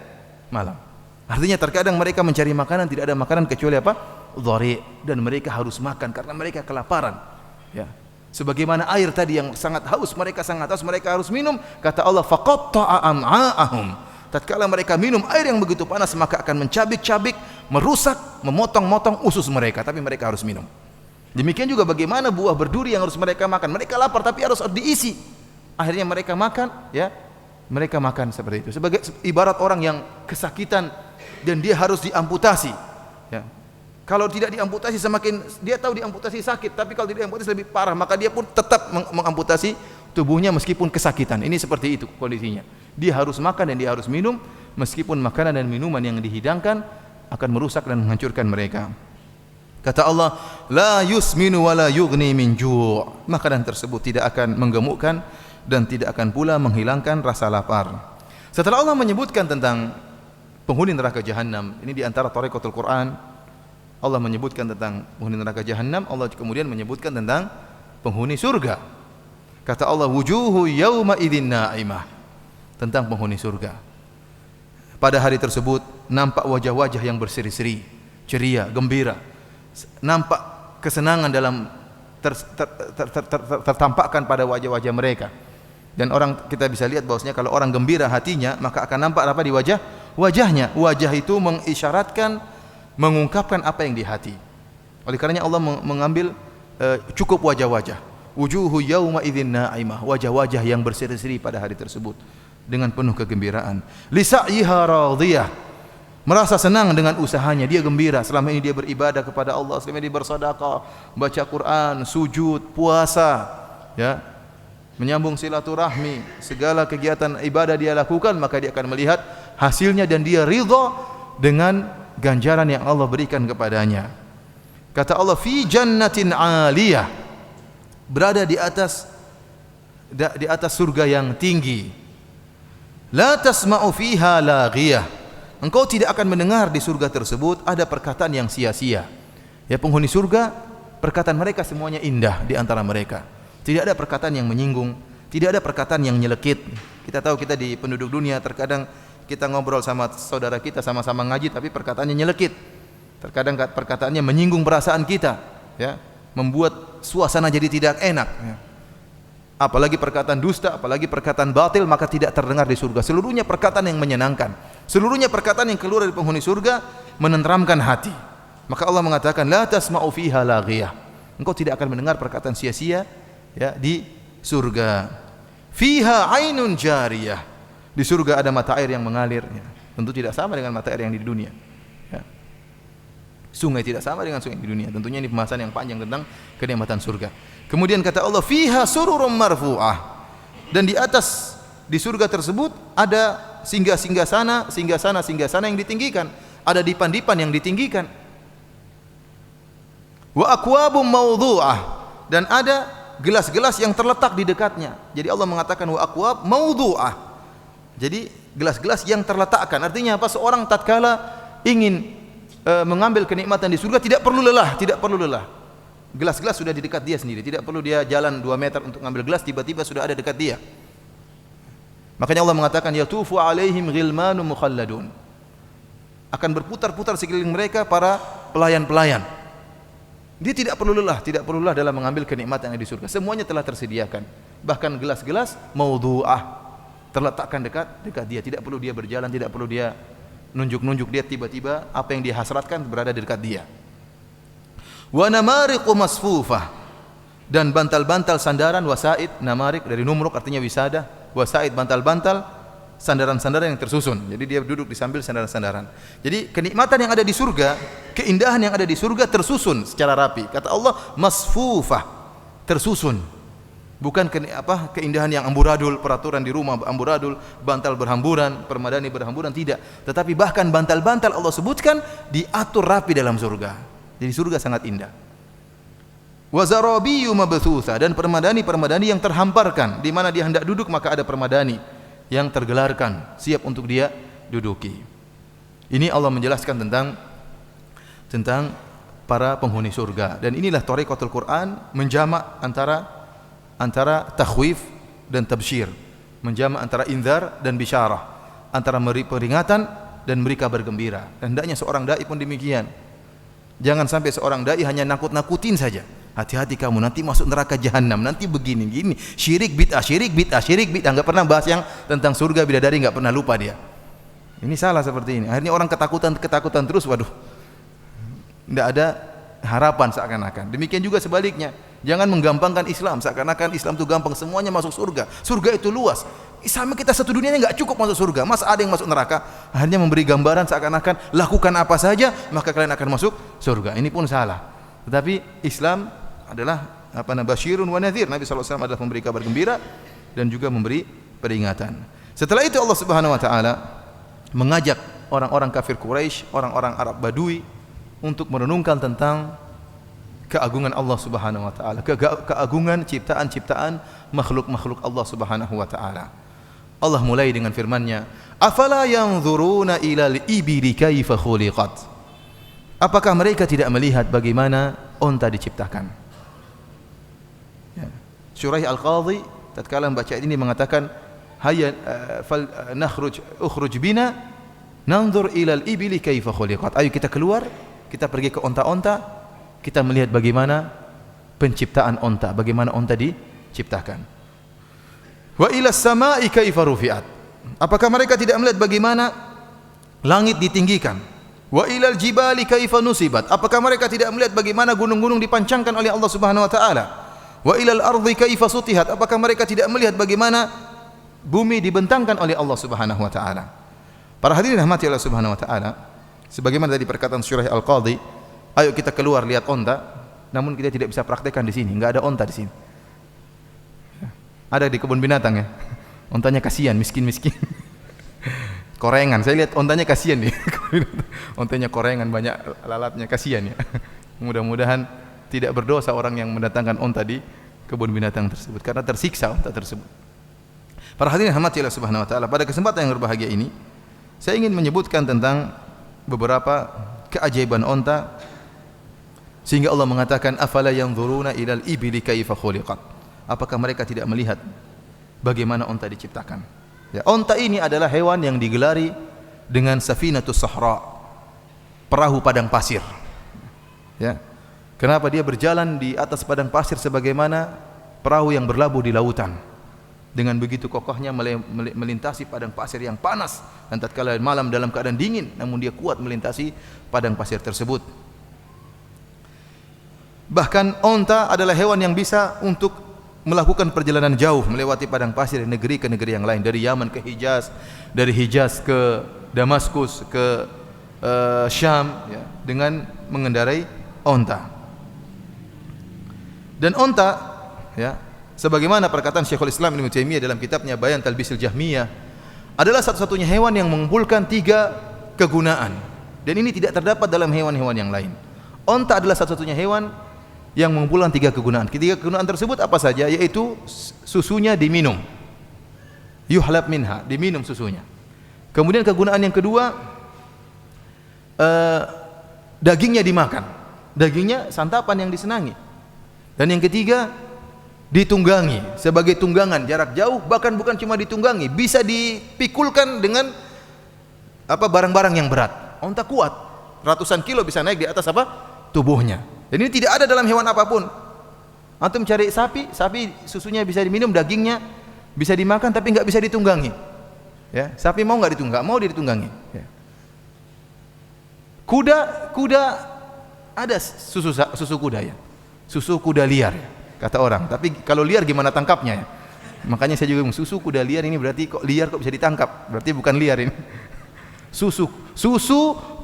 malam. Artinya terkadang mereka mencari makanan, tidak ada makanan kecuali apa? Dhari', dan mereka harus makan karena mereka kelaparan. Ya. Sebagaimana air tadi yang sangat haus, mereka harus minum. Kata Allah, faqatta'a am'a'ahum. Tatkala mereka minum air yang begitu panas, maka akan mencabik-cabik, merusak, memotong-motong usus mereka, tapi mereka harus minum. Demikian juga bagaimana buah berduri yang harus mereka makan. Mereka lapar tapi harus diisi. Akhirnya mereka makan, ya. Mereka makan seperti itu. Sebagai ibarat orang yang kesakitan dan dia harus diamputasi, ya. Kalau tidak diamputasi, semakin dia tahu diamputasi sakit, tapi kalau tidak diamputasi lebih parah, maka dia pun tetap mengamputasi tubuhnya meskipun kesakitan. Ini seperti itu kondisinya. Dia harus makan dan dia harus minum, meskipun makanan dan minuman yang dihidangkan akan merusak dan menghancurkan mereka. Kata Allah, la yusminu wa la yughni min ju'. Makanan tersebut tidak akan menggemukkan dan tidak akan pula menghilangkan rasa lapar. Setelah Allah menyebutkan tentang penghuni neraka jahanam, ini di antara thariqatul Quran, Allah menyebutkan tentang penghuni neraka jahanam, Allah kemudian menyebutkan tentang penghuni surga. Kata Allah, wujuhu yawma idzin na'imah. Tentang penghuni surga. Pada hari tersebut nampak wajah-wajah yang berseri-seri, ceria, gembira. Nampak kesenangan dalam tertampakkan pada wajah-wajah mereka. Dan orang kita bisa lihat bahwasanya kalau orang gembira hatinya, maka akan nampak apa di wajahnya. Wajah itu mengisyaratkan, mengungkapkan apa yang di hati. Oleh karenanya Allah mengambil cukup wajah-wajah. Wujuhu yauma idzin na'imah, wajah-wajah yang berseri-seri pada hari tersebut dengan penuh kegembiraan. Li sa'yiha radiyah, merasa senang dengan usahanya, dia gembira. Selama ini dia beribadah kepada Allah, selama ini dia bersedekah, baca Quran, sujud, puasa, ya, menyambung silaturahmi, segala kegiatan ibadah dia lakukan, maka dia akan melihat hasilnya dan dia ridha dengan ganjaran yang Allah berikan kepadanya. Kata Allah, fi jannatin 'aliyah, berada di atas surga yang tinggi. La tasma'u fiha laghiyah, engkau tidak akan mendengar di surga tersebut ada perkataan yang sia-sia. Ya, penghuni surga, perkataan mereka semuanya indah di antara mereka. Tidak ada perkataan yang menyinggung, tidak ada perkataan yang nyelekit. Kita tahu kita di penduduk dunia terkadang kita ngobrol sama saudara kita, sama-sama ngaji, tapi perkataannya nyelekit. Terkadang perkataannya menyinggung perasaan kita, ya, membuat suasana jadi tidak enak, ya. Apalagi perkataan dusta, apalagi perkataan batil, maka tidak terdengar di surga. Seluruhnya perkataan yang menyenangkan, seluruhnya perkataan yang keluar dari penghuni surga menenteramkan hati. Maka Allah mengatakan, la tasma'u fiha laghiyah, engkau tidak akan mendengar perkataan sia-sia, ya, di surga. Fiha ainun jariyah, di surga ada mata air yang mengalir, ya. Tentu tidak sama dengan mata air yang di dunia, ya. Sungai tidak sama dengan sungai di dunia. Tentunya ini pembahasan yang panjang tentang kenikmatan surga. Kemudian kata Allah, fiha sururum marfu'ah, dan di atas di surga tersebut ada singgah-singgah sana yang ditinggikan, ada dipan-dipan yang ditinggikan. Wa akwabum mawdu'ah, dan ada gelas-gelas yang terletak di dekatnya. Jadi Allah mengatakan wa akwab mawdu'ah, jadi gelas-gelas yang terletakkan. Artinya apa? Seorang tatkala ingin mengambil kenikmatan di surga tidak perlu lelah. Gelas-gelas sudah di dekat dia sendiri, tidak perlu dia jalan 2 meter untuk mengambil gelas, tiba-tiba sudah ada dekat dia. Makanya Allah mengatakan, yatufu alaihim ghilmanun mukhalladun, akan berputar-putar sekeliling mereka para pelayan-pelayan. Dia tidak perlu lelah dalam mengambil kenikmatan yang di surga. Semuanya telah tersediakan. Bahkan gelas-gelas mawdu'ah, terletakkan dekat dia, tidak perlu dia berjalan, tidak perlu dia nunjuk-nunjuk, dia tiba-tiba apa yang dia hasratkan berada di dekat dia. Wa namariqu masfufah, dan bantal-bantal sandaran, wasaid, namarik dari numruk artinya wisada, wasaid bantal-bantal sandaran-sandaran yang tersusun. Jadi dia duduk di sambil sandaran-sandaran. Jadi kenikmatan yang ada di surga, keindahan yang ada di surga tersusun secara rapi. Kata Allah, masfufah, tersusun. Bukan keindahan yang amburadul, peraturan di rumah amburadul, bantal berhamburan, permadani berhamburan, tidak. Tetapi bahkan bantal-bantal Allah sebutkan diatur rapi dalam surga. Jadi surga sangat indah. Wa zarabiyyu mabthutha, dan permadani-permadani yang terhamparkan, di mana dia hendak duduk maka ada permadani yang tergelarkan siap untuk dia duduki. Ini Allah menjelaskan tentang para penghuni surga. Dan inilah thariqatul Quran, menjamak antara takhwif dan tabsyir, menjamak antara inzar dan bisyarah, antara memberi peringatan dan memberi kabar gembira. Dan hendaknya seorang dai pun demikian. Jangan sampai seorang dai hanya nakut-nakutin saja. Hati-hati kamu, nanti masuk neraka jahanam, nanti begini, syirik bid'ah, enggak pernah bahas yang tentang surga bidadari, enggak pernah, lupa dia. Ini salah seperti ini. Akhirnya orang ketakutan terus, waduh. Enggak ada harapan seakan-akan. Demikian juga sebaliknya. Jangan menggampangkan Islam, seakan-akan Islam itu gampang, semuanya masuk surga. Surga itu luas. Sama kita satu dunia enggak cukup masuk surga. Masa ada yang masuk neraka? Akhirnya memberi gambaran seakan-akan lakukan apa saja maka kalian akan masuk surga. Ini pun salah. Tetapi Islam adalah basyirun wa nadhir. Nabi sallallahu alaihi wasallam adalah memberi kabar gembira dan juga memberi peringatan. Setelah itu Allah Subhanahu wa taala mengajak orang-orang kafir Quraisy, orang-orang Arab Badui untuk merenungkan tentang keagungan Allah Subhanahu wa taala, keagungan ciptaan-ciptaan makhluk-makhluk Allah Subhanahu wa taala. Allah mulai dengan firman-Nya, "Afala yanzuruna ilal ibili kaifa khuliqat?" Apakah mereka tidak melihat bagaimana unta diciptakan? Ya. Syuraih Al-Qadhi tatkala membaca ini mengatakan, "Hayya ukhruj bina nanzur ilal ibili kaifa khuliqat." Ayo kita keluar, kita pergi ke unta-unta, kita melihat bagaimana penciptaan onta, bagaimana onta diciptakan. Wa ila samai kaifa rufi'at. Apakah mereka tidak melihat bagaimana langit ditinggikan? Wa ilal jibali kaifa nusibat. Apakah mereka tidak melihat bagaimana gunung-gunung dipancangkan oleh Allah Subhanahu wa taala? Wa ilal ardi kaifa sutihat. Apakah mereka tidak melihat bagaimana bumi dibentangkan oleh Allah Subhanahu wa taala? Para hadirin rahmati Allah Subhanahu wa taala, sebagaimana tadi perkataan Syurah Al-Qadhi, ayo kita keluar lihat onta, namun kita tidak bisa praktekkan di sini, enggak ada onta di sini. Ada di kebun binatang ya. Ontanya kasihan, miskin-miskin. Korengan, saya lihat ontanya kasihan nih. Ontanya korengan, banyak lalatnya, kasihan ya. Mudah-mudahan tidak berdosa orang yang mendatangkan onta di kebun binatang tersebut karena tersiksa onta tersebut. Para hadirin rahmati Allah Subhanahu wa taala, pada kesempatan yang berbahagia ini saya ingin menyebutkan tentang beberapa keajaiban onta sehingga Allah mengatakan afala yanzuruna ilal ibili kaifa khuliqat. Apakah mereka tidak melihat bagaimana onta diciptakan? Ya, onta ini adalah hewan yang digelari dengan safinatus sahra, perahu padang pasir. Ya. Kenapa dia berjalan di atas padang pasir sebagaimana perahu yang berlabuh di lautan? Dengan begitu kokohnya melintasi padang pasir yang panas, dan tatkala malam dalam keadaan dingin, namun dia kuat melintasi padang pasir tersebut. Bahkan onta adalah hewan yang bisa untuk melakukan perjalanan jauh melewati padang pasir dari negeri ke negeri yang lain, dari Yaman ke Hijaz, dari Hijaz ke Damaskus, ke Syam, ya, dengan mengendarai onta. Dan onta, ya, sebagaimana perkataan Syekhul Islam Ibnu Taimiyah dalam kitabnya Bayan Talbisil Jahmiyah, adalah satu-satunya hewan yang mengumpulkan 3 kegunaan, dan ini tidak terdapat dalam hewan-hewan yang lain. Onta adalah satu-satunya hewan yang mengumpulkan 3 kegunaan. 3 kegunaan tersebut apa saja? Yaitu susunya diminum, yuhlab minha, diminum susunya. Kemudian kegunaan yang kedua, dagingnya dimakan, dagingnya santapan yang disenangi. Dan yang ketiga, ditunggangi sebagai tunggangan jarak jauh, bahkan bukan cuma ditunggangi, bisa dipikulkan dengan barang-barang yang berat. Onta kuat, ratusan kilo bisa naik di atas tubuhnya. Dan ini tidak ada dalam hewan apapun. Antum cari sapi, sapi susunya bisa diminum, dagingnya bisa dimakan, tapi nggak bisa ditunggangi. Ya, sapi mau nggak ditunggang, mau ditunggangi. Ya. Kuda ada susu kuda ya, susu kuda liar ya, kata orang. Tapi kalau liar gimana tangkapnya ya? Makanya saya juga susu kuda liar ini berarti kok liar kok bisa ditangkap? Berarti bukan liar ini. Susu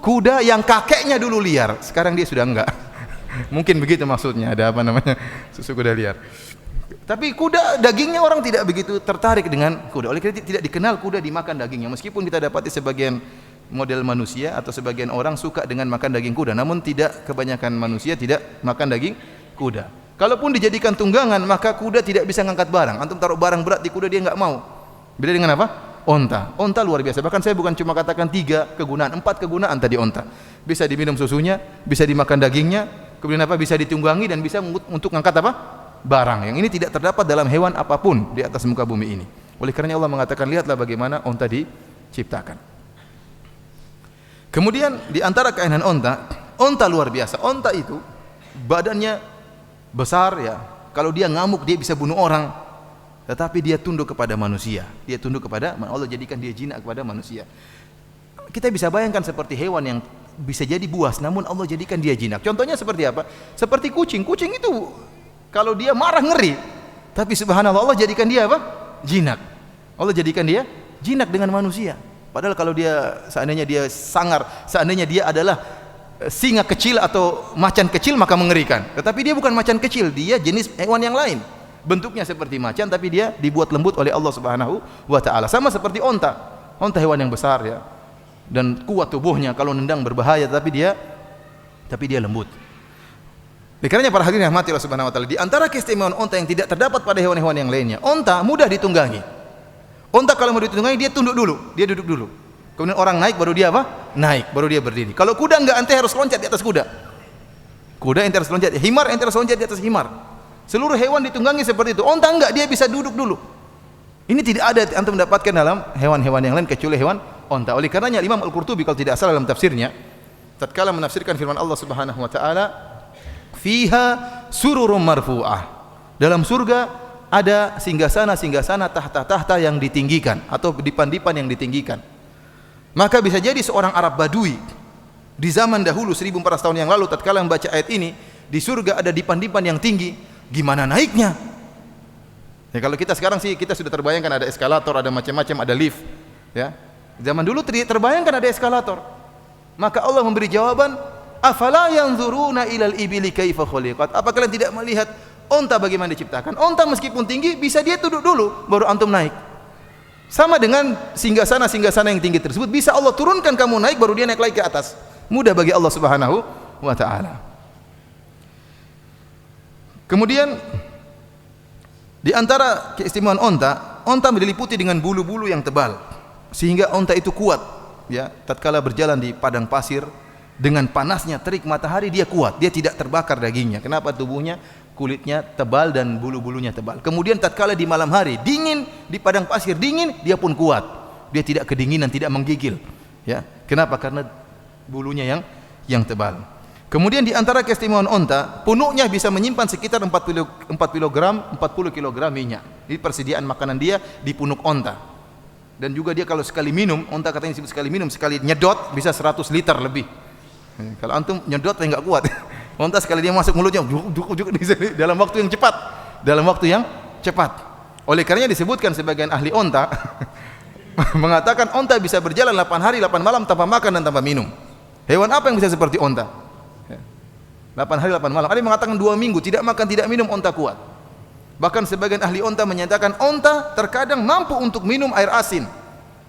kuda yang kakeknya dulu liar, sekarang dia sudah enggak. Mungkin begitu maksudnya, ada susu kuda liar. Tapi kuda dagingnya orang tidak begitu tertarik dengan kuda. Oleh karena tidak dikenal kuda dimakan dagingnya. Meskipun kita dapati sebagian model manusia atau sebagian orang suka dengan makan daging kuda, namun tidak kebanyakan manusia tidak makan daging kuda. Kalaupun dijadikan tunggangan, maka kuda tidak bisa ngangkat barang. Antum taruh barang berat di kuda dia enggak mau. Beda dengan apa? Onta. Onta luar biasa. Bahkan saya bukan cuma katakan 3 kegunaan, 4 kegunaan tadi onta. Bisa diminum susunya, bisa dimakan dagingnya, kemudian bisa ditunggangi dan bisa untuk ngangkat barang. Yang ini tidak terdapat dalam hewan apapun di atas muka bumi ini. Oleh karena Allah mengatakan, lihatlah bagaimana onta diciptakan. Kemudian di antara keindahan onta luar biasa. Onta itu badannya besar ya. Kalau dia ngamuk dia bisa bunuh orang. Tetapi dia tunduk kepada manusia. Dia tunduk kepada Allah, jadikan dia jinak kepada manusia. Kita bisa bayangkan seperti hewan yang bisa jadi buas, namun Allah jadikan dia jinak. Contohnya seperti apa? Seperti kucing. Kucing itu kalau dia marah ngeri, tapi subhanallah Allah jadikan dia jinak. Allah jadikan dia jinak dengan manusia. Padahal kalau dia seandainya dia sangar, seandainya dia adalah singa kecil atau macan kecil, maka mengerikan. Tetapi dia bukan macan kecil, dia jenis hewan yang lain. Bentuknya seperti macan, tapi dia dibuat lembut oleh Allah Subhanahu wa taala. Sama seperti onta. Onta hewan yang besar ya, dan kuat tubuhnya, kalau nendang berbahaya, tapi dia lembut. Karena para hadirin rahmati Allah Subhanahu wa taala, di antara keistimewaan onta yang tidak terdapat pada hewan-hewan yang lainnya, onta mudah ditunggangi. Onta kalau mau ditunggangi dia tunduk dulu, dia duduk dulu. Kemudian orang naik baru dia naik, baru dia berdiri. Kalau kuda enggak, ente harus loncat di atas kuda. Kuda ente harus loncat, himar ente harus loncat di atas himar. Seluruh hewan ditunggangi seperti itu. Onta enggak, dia bisa duduk dulu. Ini tidak ada antum mendapatkan dalam hewan-hewan yang lain kecuali hewan onta. Oleh karenanya Imam Al-Qurtubi kalau tidak salah dalam tafsirnya, tatkala menafsirkan firman Allah Subhanahu wa taala, fiha sururum marfu'ah. Dalam surga ada singgasana-singgasana, tahta-tahta yang ditinggikan atau dipan-dipan yang ditinggikan. Maka bisa jadi seorang Arab Badui di zaman dahulu 1400 tahun yang lalu tatkala membaca ayat ini, di surga ada dipan-dipan yang tinggi, gimana naiknya? Ya, kalau kita sekarang sih kita sudah terbayangkan ada eskalator, ada macam-macam, ada lift, ya. Zaman dulu terbayangkan ada eskalator. Maka Allah memberi jawaban, afala yanzuruna ilal ibili kaifa khuliqat. Apa kalian tidak melihat onta bagaimana diciptakan? Onta meskipun tinggi bisa dia duduk dulu baru antum naik. Sama dengan singgasana-singgasana yang tinggi tersebut, bisa Allah turunkan kamu naik baru dia naik lagi ke atas. Mudah bagi Allah Subhanahu wa taala. Kemudian di antara keistimewaan onta, onta diliputi dengan bulu-bulu yang tebal sehingga onta itu kuat, ya, tatkala berjalan di padang pasir dengan panasnya terik matahari dia kuat, dia tidak terbakar dagingnya. Kenapa? Tubuhnya, kulitnya tebal dan bulu-bulunya tebal. Kemudian tatkala di malam hari dingin, di padang pasir dingin, dia pun kuat. Dia tidak kedinginan, tidak menggigil. Ya. Kenapa? Karena bulunya yang tebal. Kemudian di antara keistimewaan onta, punuknya bisa menyimpan sekitar 40 kg minyak. Jadi persediaan makanan dia di punuk onta. Dan juga dia kalau sekali minum, onta katanya disebut sekali minum, sekali nyedot bisa 100 liter lebih. Kalau antum nyedot enggak kuat. Onta sekali dia masuk mulutnya dalam waktu yang cepat. Dalam waktu yang cepat. Oleh karenanya disebutkan sebagian ahli onta mengatakan onta bisa berjalan 8 hari 8 malam tanpa makan dan tanpa minum. Hewan apa yang bisa seperti onta? 8 hari 8 malam. Ada yang mengatakan 2 minggu tidak makan tidak minum onta kuat. Bahkan sebagian ahli onta menyatakan onta terkadang mampu untuk minum air asin.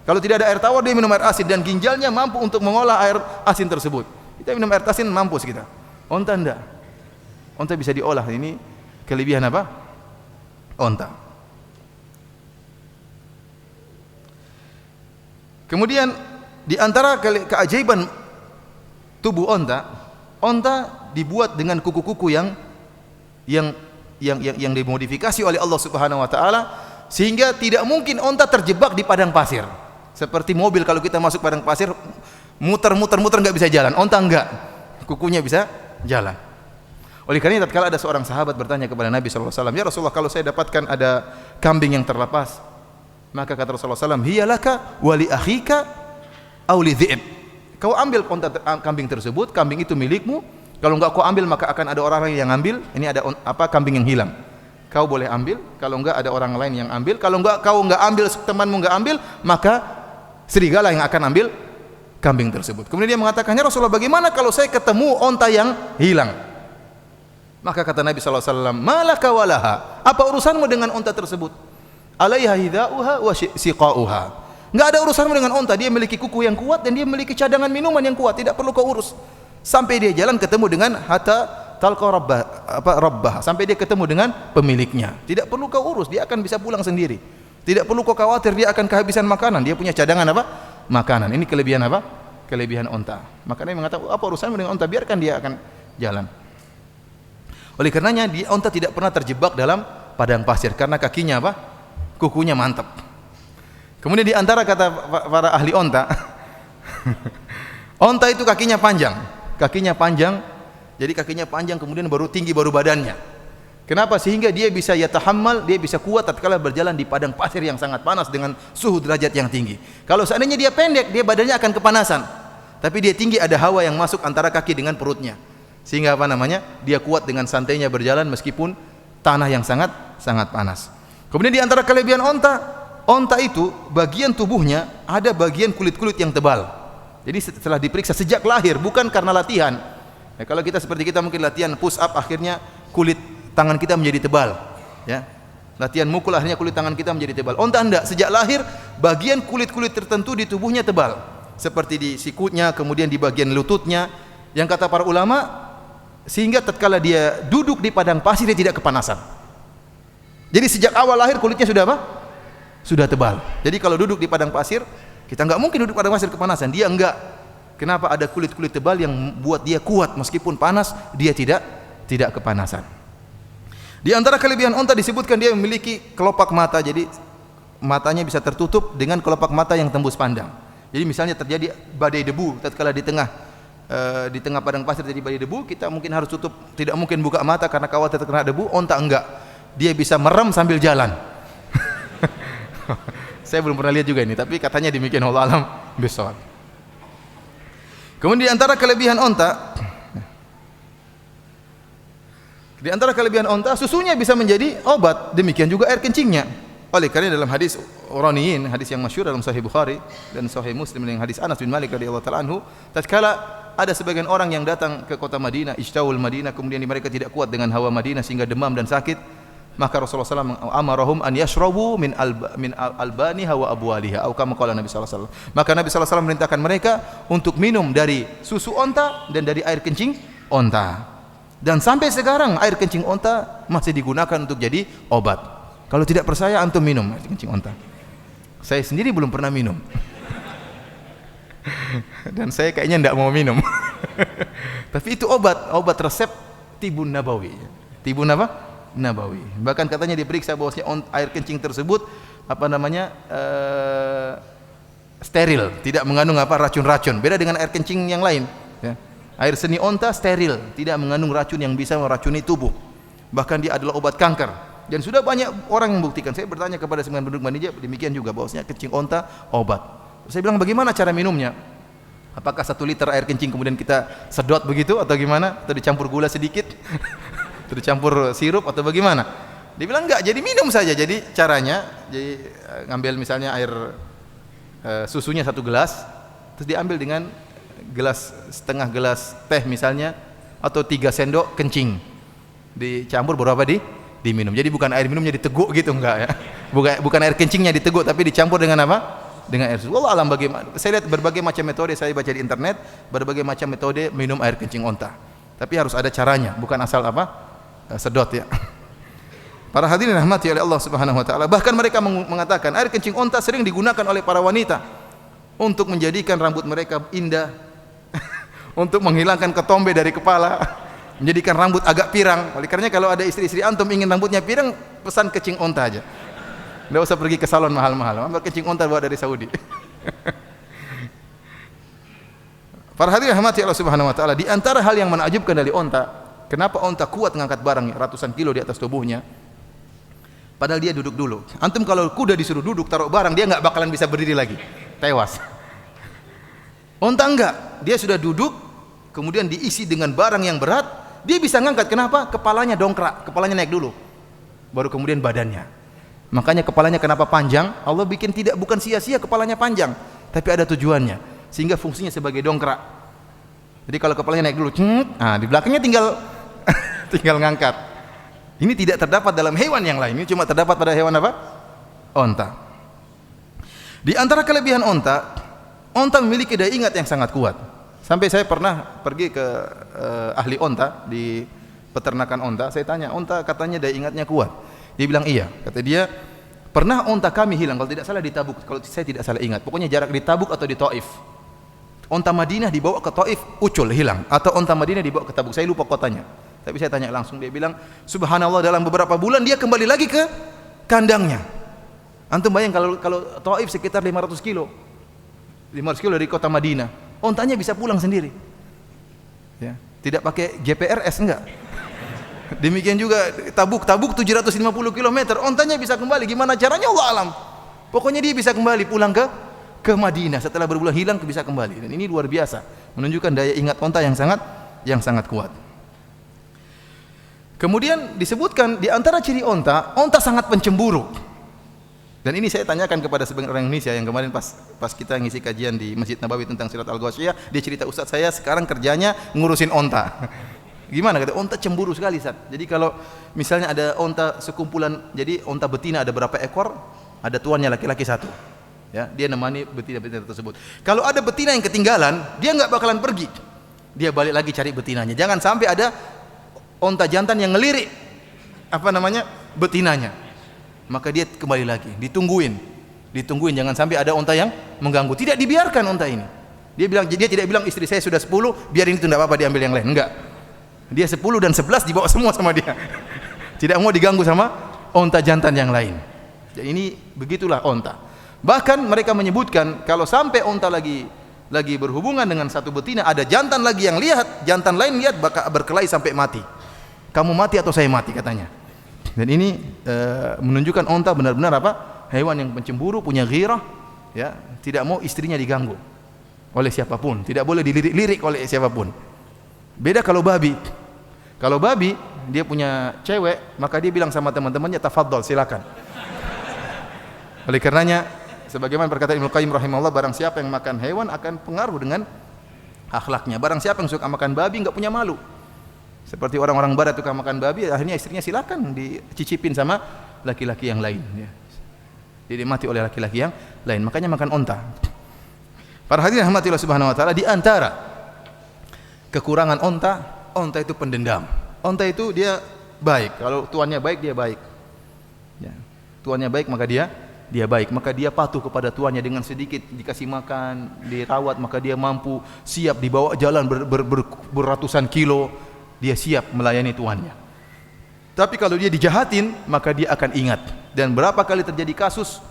Kalau tidak ada air tawar dia minum air asin dan ginjalnya mampu untuk mengolah air asin tersebut. Kita minum air asin mampus kita. Onta enggak. Onta bisa diolah. Ini kelebihan apa? Onta. Kemudian di antara keajaiban tubuh onta, onta dibuat dengan kuku-kuku yang dimodifikasi oleh Allah Subhanahu wa taala sehingga tidak mungkin onta terjebak di padang pasir. Seperti mobil kalau kita masuk padang pasir muter enggak bisa jalan, onta enggak. Kukunya bisa jalan. Oleh karena itu tatkala ada seorang sahabat bertanya kepada Nabi sallallahu alaihi wasallam, "Ya Rasulullah, kalau saya dapatkan ada kambing yang terlepas." Maka kata Rasulullah sallallahu alaihi wasallam, "Hiya laka wa li akhika aw li dhi'b." Kau ambil kambing tersebut, kambing itu milikmu. Kalau enggak kau ambil maka akan ada orang yang ambil. Ini ada kambing yang hilang. Kau boleh ambil, kalau enggak ada orang lain yang ambil. Kalau enggak kau enggak ambil, temanmu enggak ambil, maka serigala yang akan ambil kambing tersebut. Kemudian dia mengatakannya, "Rasulullah, bagaimana kalau saya ketemu onta yang hilang?" Maka kata Nabi sallallahu alaihi wasallam, "Malaka walaha?" Apa urusanmu dengan onta tersebut? "Alaiha hidauha wa siqauha." Enggak ada urusanmu dengan onta, dia memiliki kuku yang kuat dan dia memiliki cadangan minuman yang kuat, tidak perlu kau urus. Sampai dia jalan ketemu dengan hatta talqa rabbah, sampai dia ketemu dengan pemiliknya. Tidak perlu kau urus, dia akan bisa pulang sendiri. Tidak perlu kau khawatir dia akan kehabisan makanan, dia punya cadangan apa? Makanan. Ini kelebihan apa? Kelebihan onta. Makanya mengatakan, apa urusanmu dengan onta? Biarkan dia akan jalan. Oleh karenanya onta tidak pernah terjebak dalam padang pasir karena kakinya apa? Kukunya mantap. Kemudian di antara kata para ahli onta, onta itu kakinya panjang. Kakinya panjang, jadi kakinya panjang kemudian baru tinggi baru badannya. Kenapa? Sehingga dia bisa yatahammal, dia bisa kuat tatkala berjalan di padang pasir yang sangat panas dengan suhu derajat yang tinggi. Kalau seandainya dia pendek, dia badannya akan kepanasan. Tapi dia tinggi, ada hawa yang masuk antara kaki dengan perutnya. Sehingga apa namanya? Dia kuat dengan santainya berjalan meskipun tanah yang sangat panas. Kemudian di antara kelebihan onta itu bagian tubuhnya ada bagian kulit-kulit yang tebal. Jadi setelah diperiksa sejak lahir, bukan karena latihan. Ya, kalau kita seperti kita mungkin latihan push up akhirnya kulit tangan kita menjadi tebal. Ya. Latihan mukul akhirnya kulit tangan kita menjadi tebal. Onta enggak, sejak lahir bagian kulit-kulit tertentu di tubuhnya tebal. Seperti di sikutnya, kemudian di bagian lututnya. Yang kata para ulama, sehingga tatkala dia duduk di padang pasir dia tidak kepanasan. Jadi sejak awal lahir kulitnya sudah apa? Sudah tebal. Jadi kalau duduk di padang pasir, kita enggak mungkin duduk pada pasir kepanasan. Dia enggak. Kenapa? Ada kulit-kulit tebal yang buat dia kuat meskipun panas, dia tidak kepanasan. Di antara kelebihan onta disebutkan dia memiliki kelopak mata. Jadi matanya bisa tertutup dengan kelopak mata yang tembus pandang. Jadi misalnya terjadi badai debu tatkala di tengah di tengah padang pasir jadi badai debu, kita mungkin harus tutup, tidak mungkin buka mata karena khawatir terkena debu. Onta enggak, dia bisa merem sambil jalan. Saya belum pernah lihat juga ini, tapi katanya demikian, Allah alam bisawab. Kemudian di antara kelebihan onta, susunya bisa menjadi obat, demikian juga air kencingnya. Oleh karena dalam hadis Uraniyin, hadis yang masyhur dalam Sahih Bukhari dan Sahih Muslim dengan hadis Anas bin Malik radhiyallahu taala anhu, tatkala ada sebagian orang yang datang ke kota Madinah, ijtawul Madinah, kemudian mereka tidak kuat dengan hawa Madinah sehingga demam dan sakit, maka Rasulullah SAW amarahum an yashrabu min albaniha wa abwaliha, atau kama qala Nabi SAW. Maka Nabi SAW merintahkan mereka untuk minum dari susu onta dan dari air kencing onta. Dan sampai sekarang air kencing onta masih digunakan untuk jadi obat. Kalau tidak percaya, antum minum air kencing onta. Saya sendiri belum pernah minum. Dan saya kayaknya tidak mau minum. Tapi itu obat resep tibun nabawi. Tibun apa? Nabawi. Bahkan katanya diperiksa bahwasanya air kencing tersebut steril, tidak mengandung racun-racun. Beda dengan air kencing yang lain, ya. Air seni onta steril, tidak mengandung racun yang bisa meracuni tubuh. Bahkan dia adalah obat kanker. Dan sudah banyak orang yang membuktikan. Saya bertanya kepada sebagian penduduk Madinah demikian juga, bahwasanya kencing onta obat. Saya bilang, bagaimana cara minumnya? Apakah 1 liter air kencing kemudian kita sedot begitu atau gimana? Atau dicampur gula sedikit? Atau dicampur sirup atau bagaimana? Dia bilang enggak, jadi minum saja. Jadi caranya, jadi ngambil misalnya air susunya 1 gelas, terus diambil dengan setengah gelas teh misalnya, atau 3 sendok kencing, dicampur baru diminum. Jadi bukan air minumnya diteguk gitu, enggak ya. Bukan air kencingnya diteguk, tapi dicampur dengan apa? Dengan air susu. Allah alam bagaimana. Saya lihat berbagai macam metode, saya baca di internet berbagai macam metode minum air kencing onta. Tapi harus ada caranya, bukan asal sedot ya. Para hadirin rahmati oleh Allah Subhanahu wa taala, bahkan mereka mengatakan air kencing onta sering digunakan oleh para wanita untuk menjadikan rambut mereka indah, untuk menghilangkan ketombe dari kepala, menjadikan rambut agak pirang. Oleh karenanya kalau ada istri-istri antum ingin rambutnya pirang, pesan kencing onta aja. Tidak usah pergi ke salon mahal-mahal, ambil kencing onta bawa dari Saudi. Para hadirin rahmati Allah Subhanahu wa taala, di antara hal yang menakjubkan dari onta, kenapa onta kuat mengangkat barang ratusan kilo di atas tubuhnya? Padahal dia duduk dulu. Antum kalau kuda disuruh duduk taruh barang, dia enggak bakalan bisa berdiri lagi, tewas. Onta enggak, dia sudah duduk, kemudian diisi dengan barang yang berat, dia bisa ngangkat. Kenapa? Kepalanya dongkrak, kepalanya naik dulu, baru kemudian badannya. Makanya kepalanya kenapa panjang? Allah bikin bukan sia-sia kepalanya panjang, tapi ada tujuannya, sehingga fungsinya sebagai dongkrak. Jadi kalau kepalanya naik dulu, di belakangnya tinggal ngangkat. Ini tidak terdapat dalam hewan yang lain, ini cuma terdapat pada hewan apa? Onta. Di antara kelebihan onta memiliki daya ingat yang sangat kuat. Sampai saya pernah pergi ke ahli onta di peternakan onta, saya tanya, onta katanya daya ingatnya kuat. Dia bilang iya, kata dia, pernah onta kami hilang, kalau tidak salah di Tabuk, kalau saya tidak salah ingat, pokoknya jarak di Tabuk atau di Taif. Onta Madinah dibawa ke Taif, ucul, hilang, atau onta Madinah dibawa ke Tabuk, saya lupa kotanya. Tapi saya tanya langsung, dia bilang, subhanallah, dalam beberapa bulan dia kembali lagi ke kandangnya. Antum bayang kalau Taif sekitar 500 kilo dari kota Madinah, ontanya bisa pulang sendiri, ya, tidak pakai GPRS, enggak. Demikian juga Tabuk 750 km, ontanya bisa kembali. Gimana caranya? Allah alam. Pokoknya dia bisa kembali pulang ke Madinah setelah berbulan hilang, bisa kembali. Dan ini luar biasa, menunjukkan daya ingat onta yang sangat kuat. Kemudian disebutkan di antara ciri onta sangat pencemburu. Dan ini saya tanyakan kepada sebagian orang Indonesia yang kemarin pas kita ngisi kajian di Masjid Nabawi tentang Sirat Al-Ghasyiyah, dia cerita, Ustaz, saya sekarang kerjanya ngurusin onta. Gimana? Kata, onta cemburu sekali, Ustaz. Jadi kalau misalnya ada onta sekumpulan, jadi onta betina ada berapa ekor, ada tuannya laki-laki 1. Ya, dia nemani betina-betina tersebut. Kalau ada betina yang ketinggalan, dia enggak bakalan pergi. Dia balik lagi cari betinanya. Jangan sampai ada onta jantan yang ngelirik betinanya. Maka dia kembali lagi, ditungguin jangan sampai ada onta yang mengganggu. Tidak dibiarkan onta ini. Dia tidak bilang istri saya sudah 10, biarin itu enggak apa-apa, diambil yang lain. Enggak. Dia 10 dan 11 dibawa semua sama dia. Tidak mau diganggu sama onta jantan yang lain. Jadi ini begitulah onta. Bahkan mereka menyebutkan kalau sampai onta lagi lagi berhubungan dengan satu betina, ada jantan lagi yang lihat, jantan lain lihat, bakal berkelahi sampai mati. Kamu mati atau saya mati katanya. Dan ini menunjukkan onta benar-benar apa? Hewan yang pencemburu, punya ghirah, ya, tidak mau istrinya diganggu oleh siapapun, tidak boleh dilirik-lirik oleh siapapun. Beda kalau babi. Kalau babi dia punya cewek, maka dia bilang sama teman-temannya, tafadhol, silakan. Oleh karenanya, sebagaimana perkataan Ibnu Qayyim rahimahullah, barang siapa yang makan hewan akan pengaruh dengan akhlaknya. Barang siapa yang suka makan babi enggak punya malu. Seperti orang-orang barat suka makan babi, akhirnya istrinya silakan dicicipin sama laki-laki yang lain, ya. Dinikmati oleh laki-laki yang lain. Makanya makan onta. Para hadirin rahmatillah subhanahu wa ta'ala, di antara kekurangan onta itu pendendam. Onta itu dia baik, kalau tuannya baik dia baik, ya. Tuannya baik maka dia baik, maka dia patuh kepada tuannya. Dengan sedikit dikasih makan, dirawat, maka dia mampu siap dibawa jalan beratusan kilo, dia siap melayani tuannya. Tapi kalau dia dijahatin, maka dia akan ingat. Dan berapa kali terjadi kasus,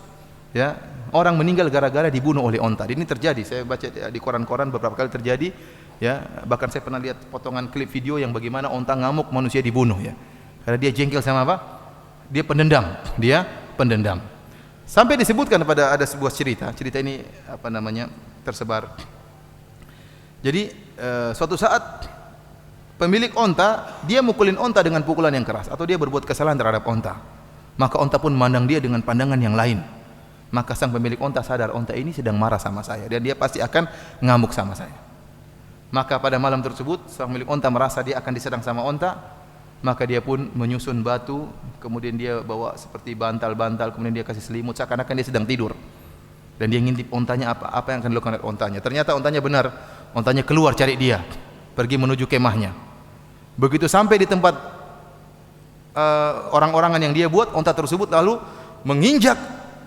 ya, orang meninggal gara-gara dibunuh oleh onta. Ini terjadi, saya baca di koran-koran beberapa kali terjadi, ya. Bahkan saya pernah lihat potongan klip video yang bagaimana onta ngamuk, manusia dibunuh, ya. Karena dia jengkel sama apa? Dia pendendam. Sampai disebutkan ada sebuah cerita ini apa namanya, tersebar. Jadi suatu saat pemilik onta dia mukulin onta dengan pukulan yang keras, atau dia berbuat kesalahan terhadap onta. Maka onta pun memandang dia dengan pandangan yang lain. Maka sang pemilik onta sadar, onta ini sedang marah sama saya dan dia pasti akan ngamuk sama saya. Maka pada malam tersebut sang pemilik onta merasa dia akan diserang sama onta. Maka dia pun menyusun batu, kemudian dia bawa seperti bantal-bantal, kemudian dia kasih selimut seakan-akan dia sedang tidur. Dan dia ngintip ontanya, apa yang akan dilakukan oleh ontanya. Ternyata ontanya benar, ontanya keluar cari dia, pergi menuju kemahnya. Begitu sampai di tempat orang-orangan yang dia buat, onta tersebut lalu menginjak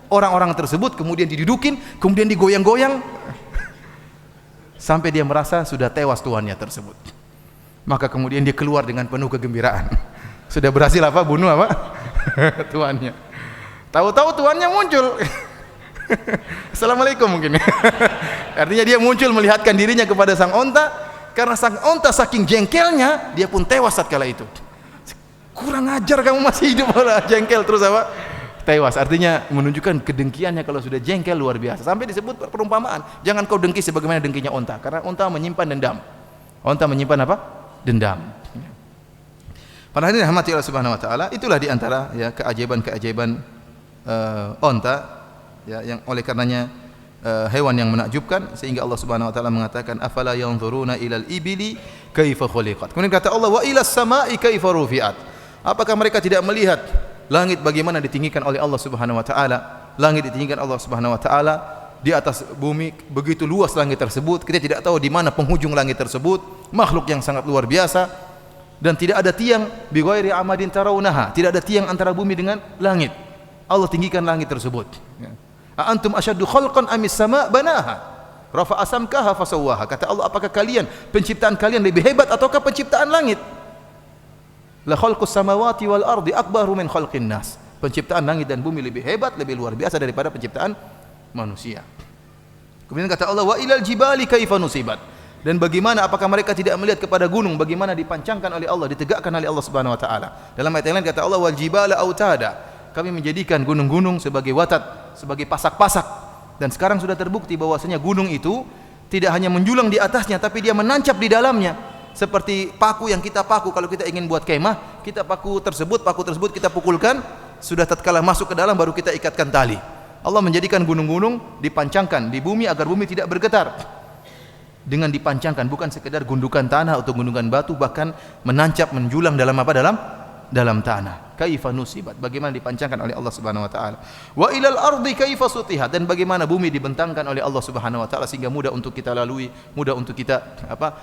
orang-orang tersebut, kemudian didudukin, kemudian digoyang-goyang sampai dia merasa sudah tewas tuannya tersebut. Maka kemudian dia keluar dengan penuh kegembiraan. Sudah berhasil apa? Bunuh apa? Tuannya. Tahu-tahu tuannya muncul. Assalamualaikum mungkin. Artinya dia muncul melihatkan dirinya kepada sang onta. Karena sang onta saking jengkelnya, dia pun tewas tatkala itu. Kurang ajar kamu masih hidup malah jengkel terus apa? Tewas. Artinya menunjukkan kedengkiannya kalau sudah jengkel luar biasa. Sampai disebut perumpamaan, jangan kau dengki sebagaimana dengkinya onta. Karena onta menyimpan dendam. Onta menyimpan apa? Dendam. Para hadirin rahmati Allah Subhanahu wa taala, itulah di antara ya keajaiban-keajaiban onta, ya, yang oleh karenanya hewan yang menakjubkan, sehingga Allah Subhanahu wa taala mengatakan afala yanzuruna ilal ibili kaifa khuliqat. Kemudian kata Allah wa ilas samai kaifa rufi'at. Apakah mereka tidak melihat langit bagaimana ditinggikan oleh Allah Subhanahu wa taala? Langit ditinggikan Allah Subhanahu wa taala, di atas bumi begitu luas langit tersebut, kita tidak tahu di mana penghujung langit tersebut. Makhluk yang sangat luar biasa, dan tidak ada tiang bi ghairi amadin tarawunaha, tidak ada tiang antara bumi dengan langit. Allah tinggikan langit tersebut. A antum asyaddu khalqan amis sama banaha rafa'a samkaha fasawwaha. Kata Allah, apakah kalian, penciptaan kalian lebih hebat ataukah penciptaan langit? La khalqus samawati wal ardi akbaru min khalqin nas. Penciptaan langit dan bumi lebih hebat, lebih luar biasa daripada penciptaan manusia. Kemudian kata Allah wa ilal jibali kaifa nusibat. Dan bagaimana, apakah mereka tidak melihat kepada gunung bagaimana dipancangkan oleh Allah, ditegakkan oleh Allah Subhanahu wa taala. Dalam ayat yang lain kata Allah wal jibala autada. Kami menjadikan gunung-gunung sebagai watat, sebagai pasak-pasak. Dan sekarang sudah terbukti bahwasanya gunung itu tidak hanya menjulang di atasnya, tapi dia menancap di dalamnya. Seperti paku yang kita paku kalau kita ingin buat kemah, kita paku tersebut kita pukulkan, sudah tatkala masuk ke dalam baru kita ikatkan tali. Allah menjadikan gunung-gunung dipancangkan di bumi agar bumi tidak bergetar. Dengan dipancangkan, bukan sekedar gundukan tanah atau gundukan batu, bahkan menancap, menjulang dalam apa? Dalam tanah. Kaifa nusibat, bagaimana dipancangkan oleh Allah Subhanahu wa taala. Wa ilal ardi kaifa sutihat, dan bagaimana bumi dibentangkan oleh Allah Subhanahu wa taala sehingga mudah untuk kita lalui, mudah untuk kita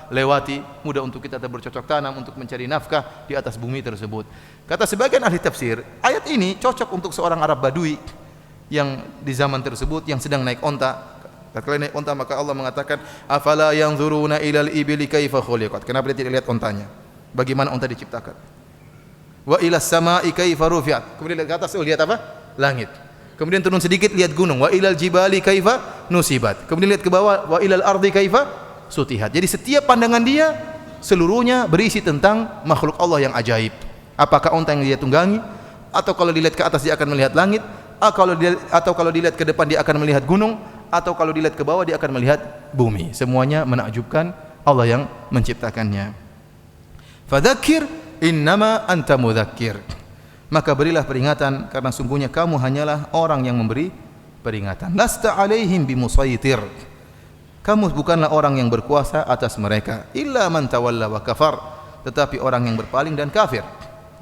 lewati, mudah untuk kita bercocok tanam untuk mencari nafkah di atas bumi tersebut. Kata sebagian ahli tafsir, ayat ini cocok untuk seorang Arab Badui yang di zaman tersebut yang sedang naik onta. Tatkala naik onta maka Allah mengatakan afala yanzuruna ilal ibili kaifa khuliqat. Kenapa dia tidak lihat ontanya? Bagaimana onta diciptakan? Wa ilas samai kaifa rufi'at. Kemudian lihat ke atas, lihat apa? Langit. Kemudian turun sedikit lihat gunung. Wa ilal jibali kaifa nusibat. Kemudian lihat ke bawah, wa ilal ardi kaifa sutihat. Jadi setiap pandangan dia seluruhnya berisi tentang makhluk Allah yang ajaib. Apakah unta yang dia tunggangi, atau kalau dilihat ke atas dia akan melihat langit, atau kalau dilihat ke depan dia akan melihat gunung, atau kalau dilihat ke bawah dia akan melihat bumi. Semuanya menakjubkan Allah yang menciptakannya. Fadzakir innama anta mudzakir. Maka berilah peringatan karena sungguhnya kamu hanyalah orang yang memberi peringatan. Lasta alaihim bimusaitir. Kamu bukanlah orang yang berkuasa atas mereka. Illa man tawalla wa kafar. Tetapi orang yang berpaling dan kafir.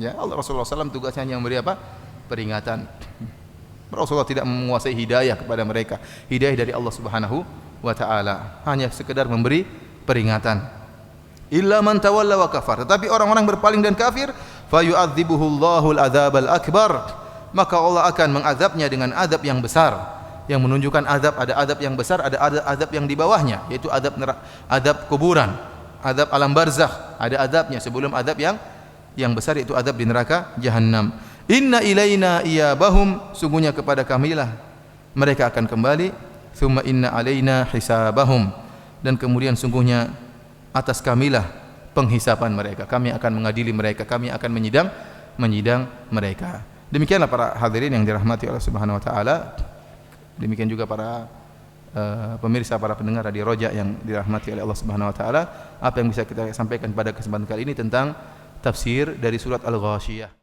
Ya, Allah Rasulullah SAW tugasnya hanya memberi apa? Peringatan. Rasulullah tidak menguasai hidayah kepada mereka. Hidayah dari Allah Subhanahu wa taala. Hanya sekedar memberi peringatan. Illa man tawalla wa kafar. Tetapi orang-orang berpaling dan kafir, fayu'adzibuhullahu al-adzabal akbar. Maka Allah akan mengazabnya dengan azab yang besar. Yang menunjukkan azab, ada azab yang besar, ada azab yang di bawahnya, yaitu azab azab kuburan, azab alam barzakh, ada azabnya sebelum azab yang besar, yaitu azab di neraka Jahannam. Inna ilaina iyabahum, sungguhnya kepada kamilah mereka akan kembali. Thumma inna alaina hisabahum, dan kemudian sungguhnya atas kamilah penghisapan mereka. Kami akan mengadili mereka, kami akan menyidang mereka. Demikianlah para hadirin yang dirahmati Allah Subhanahu wa taala. Demikian juga para pemirsa, para pendengar Radio Roja yang dirahmati oleh Allah Subhanahu wa taala. Apa yang bisa kita sampaikan pada kesempatan kali ini tentang tafsir dari surat Al-Ghasyiyah.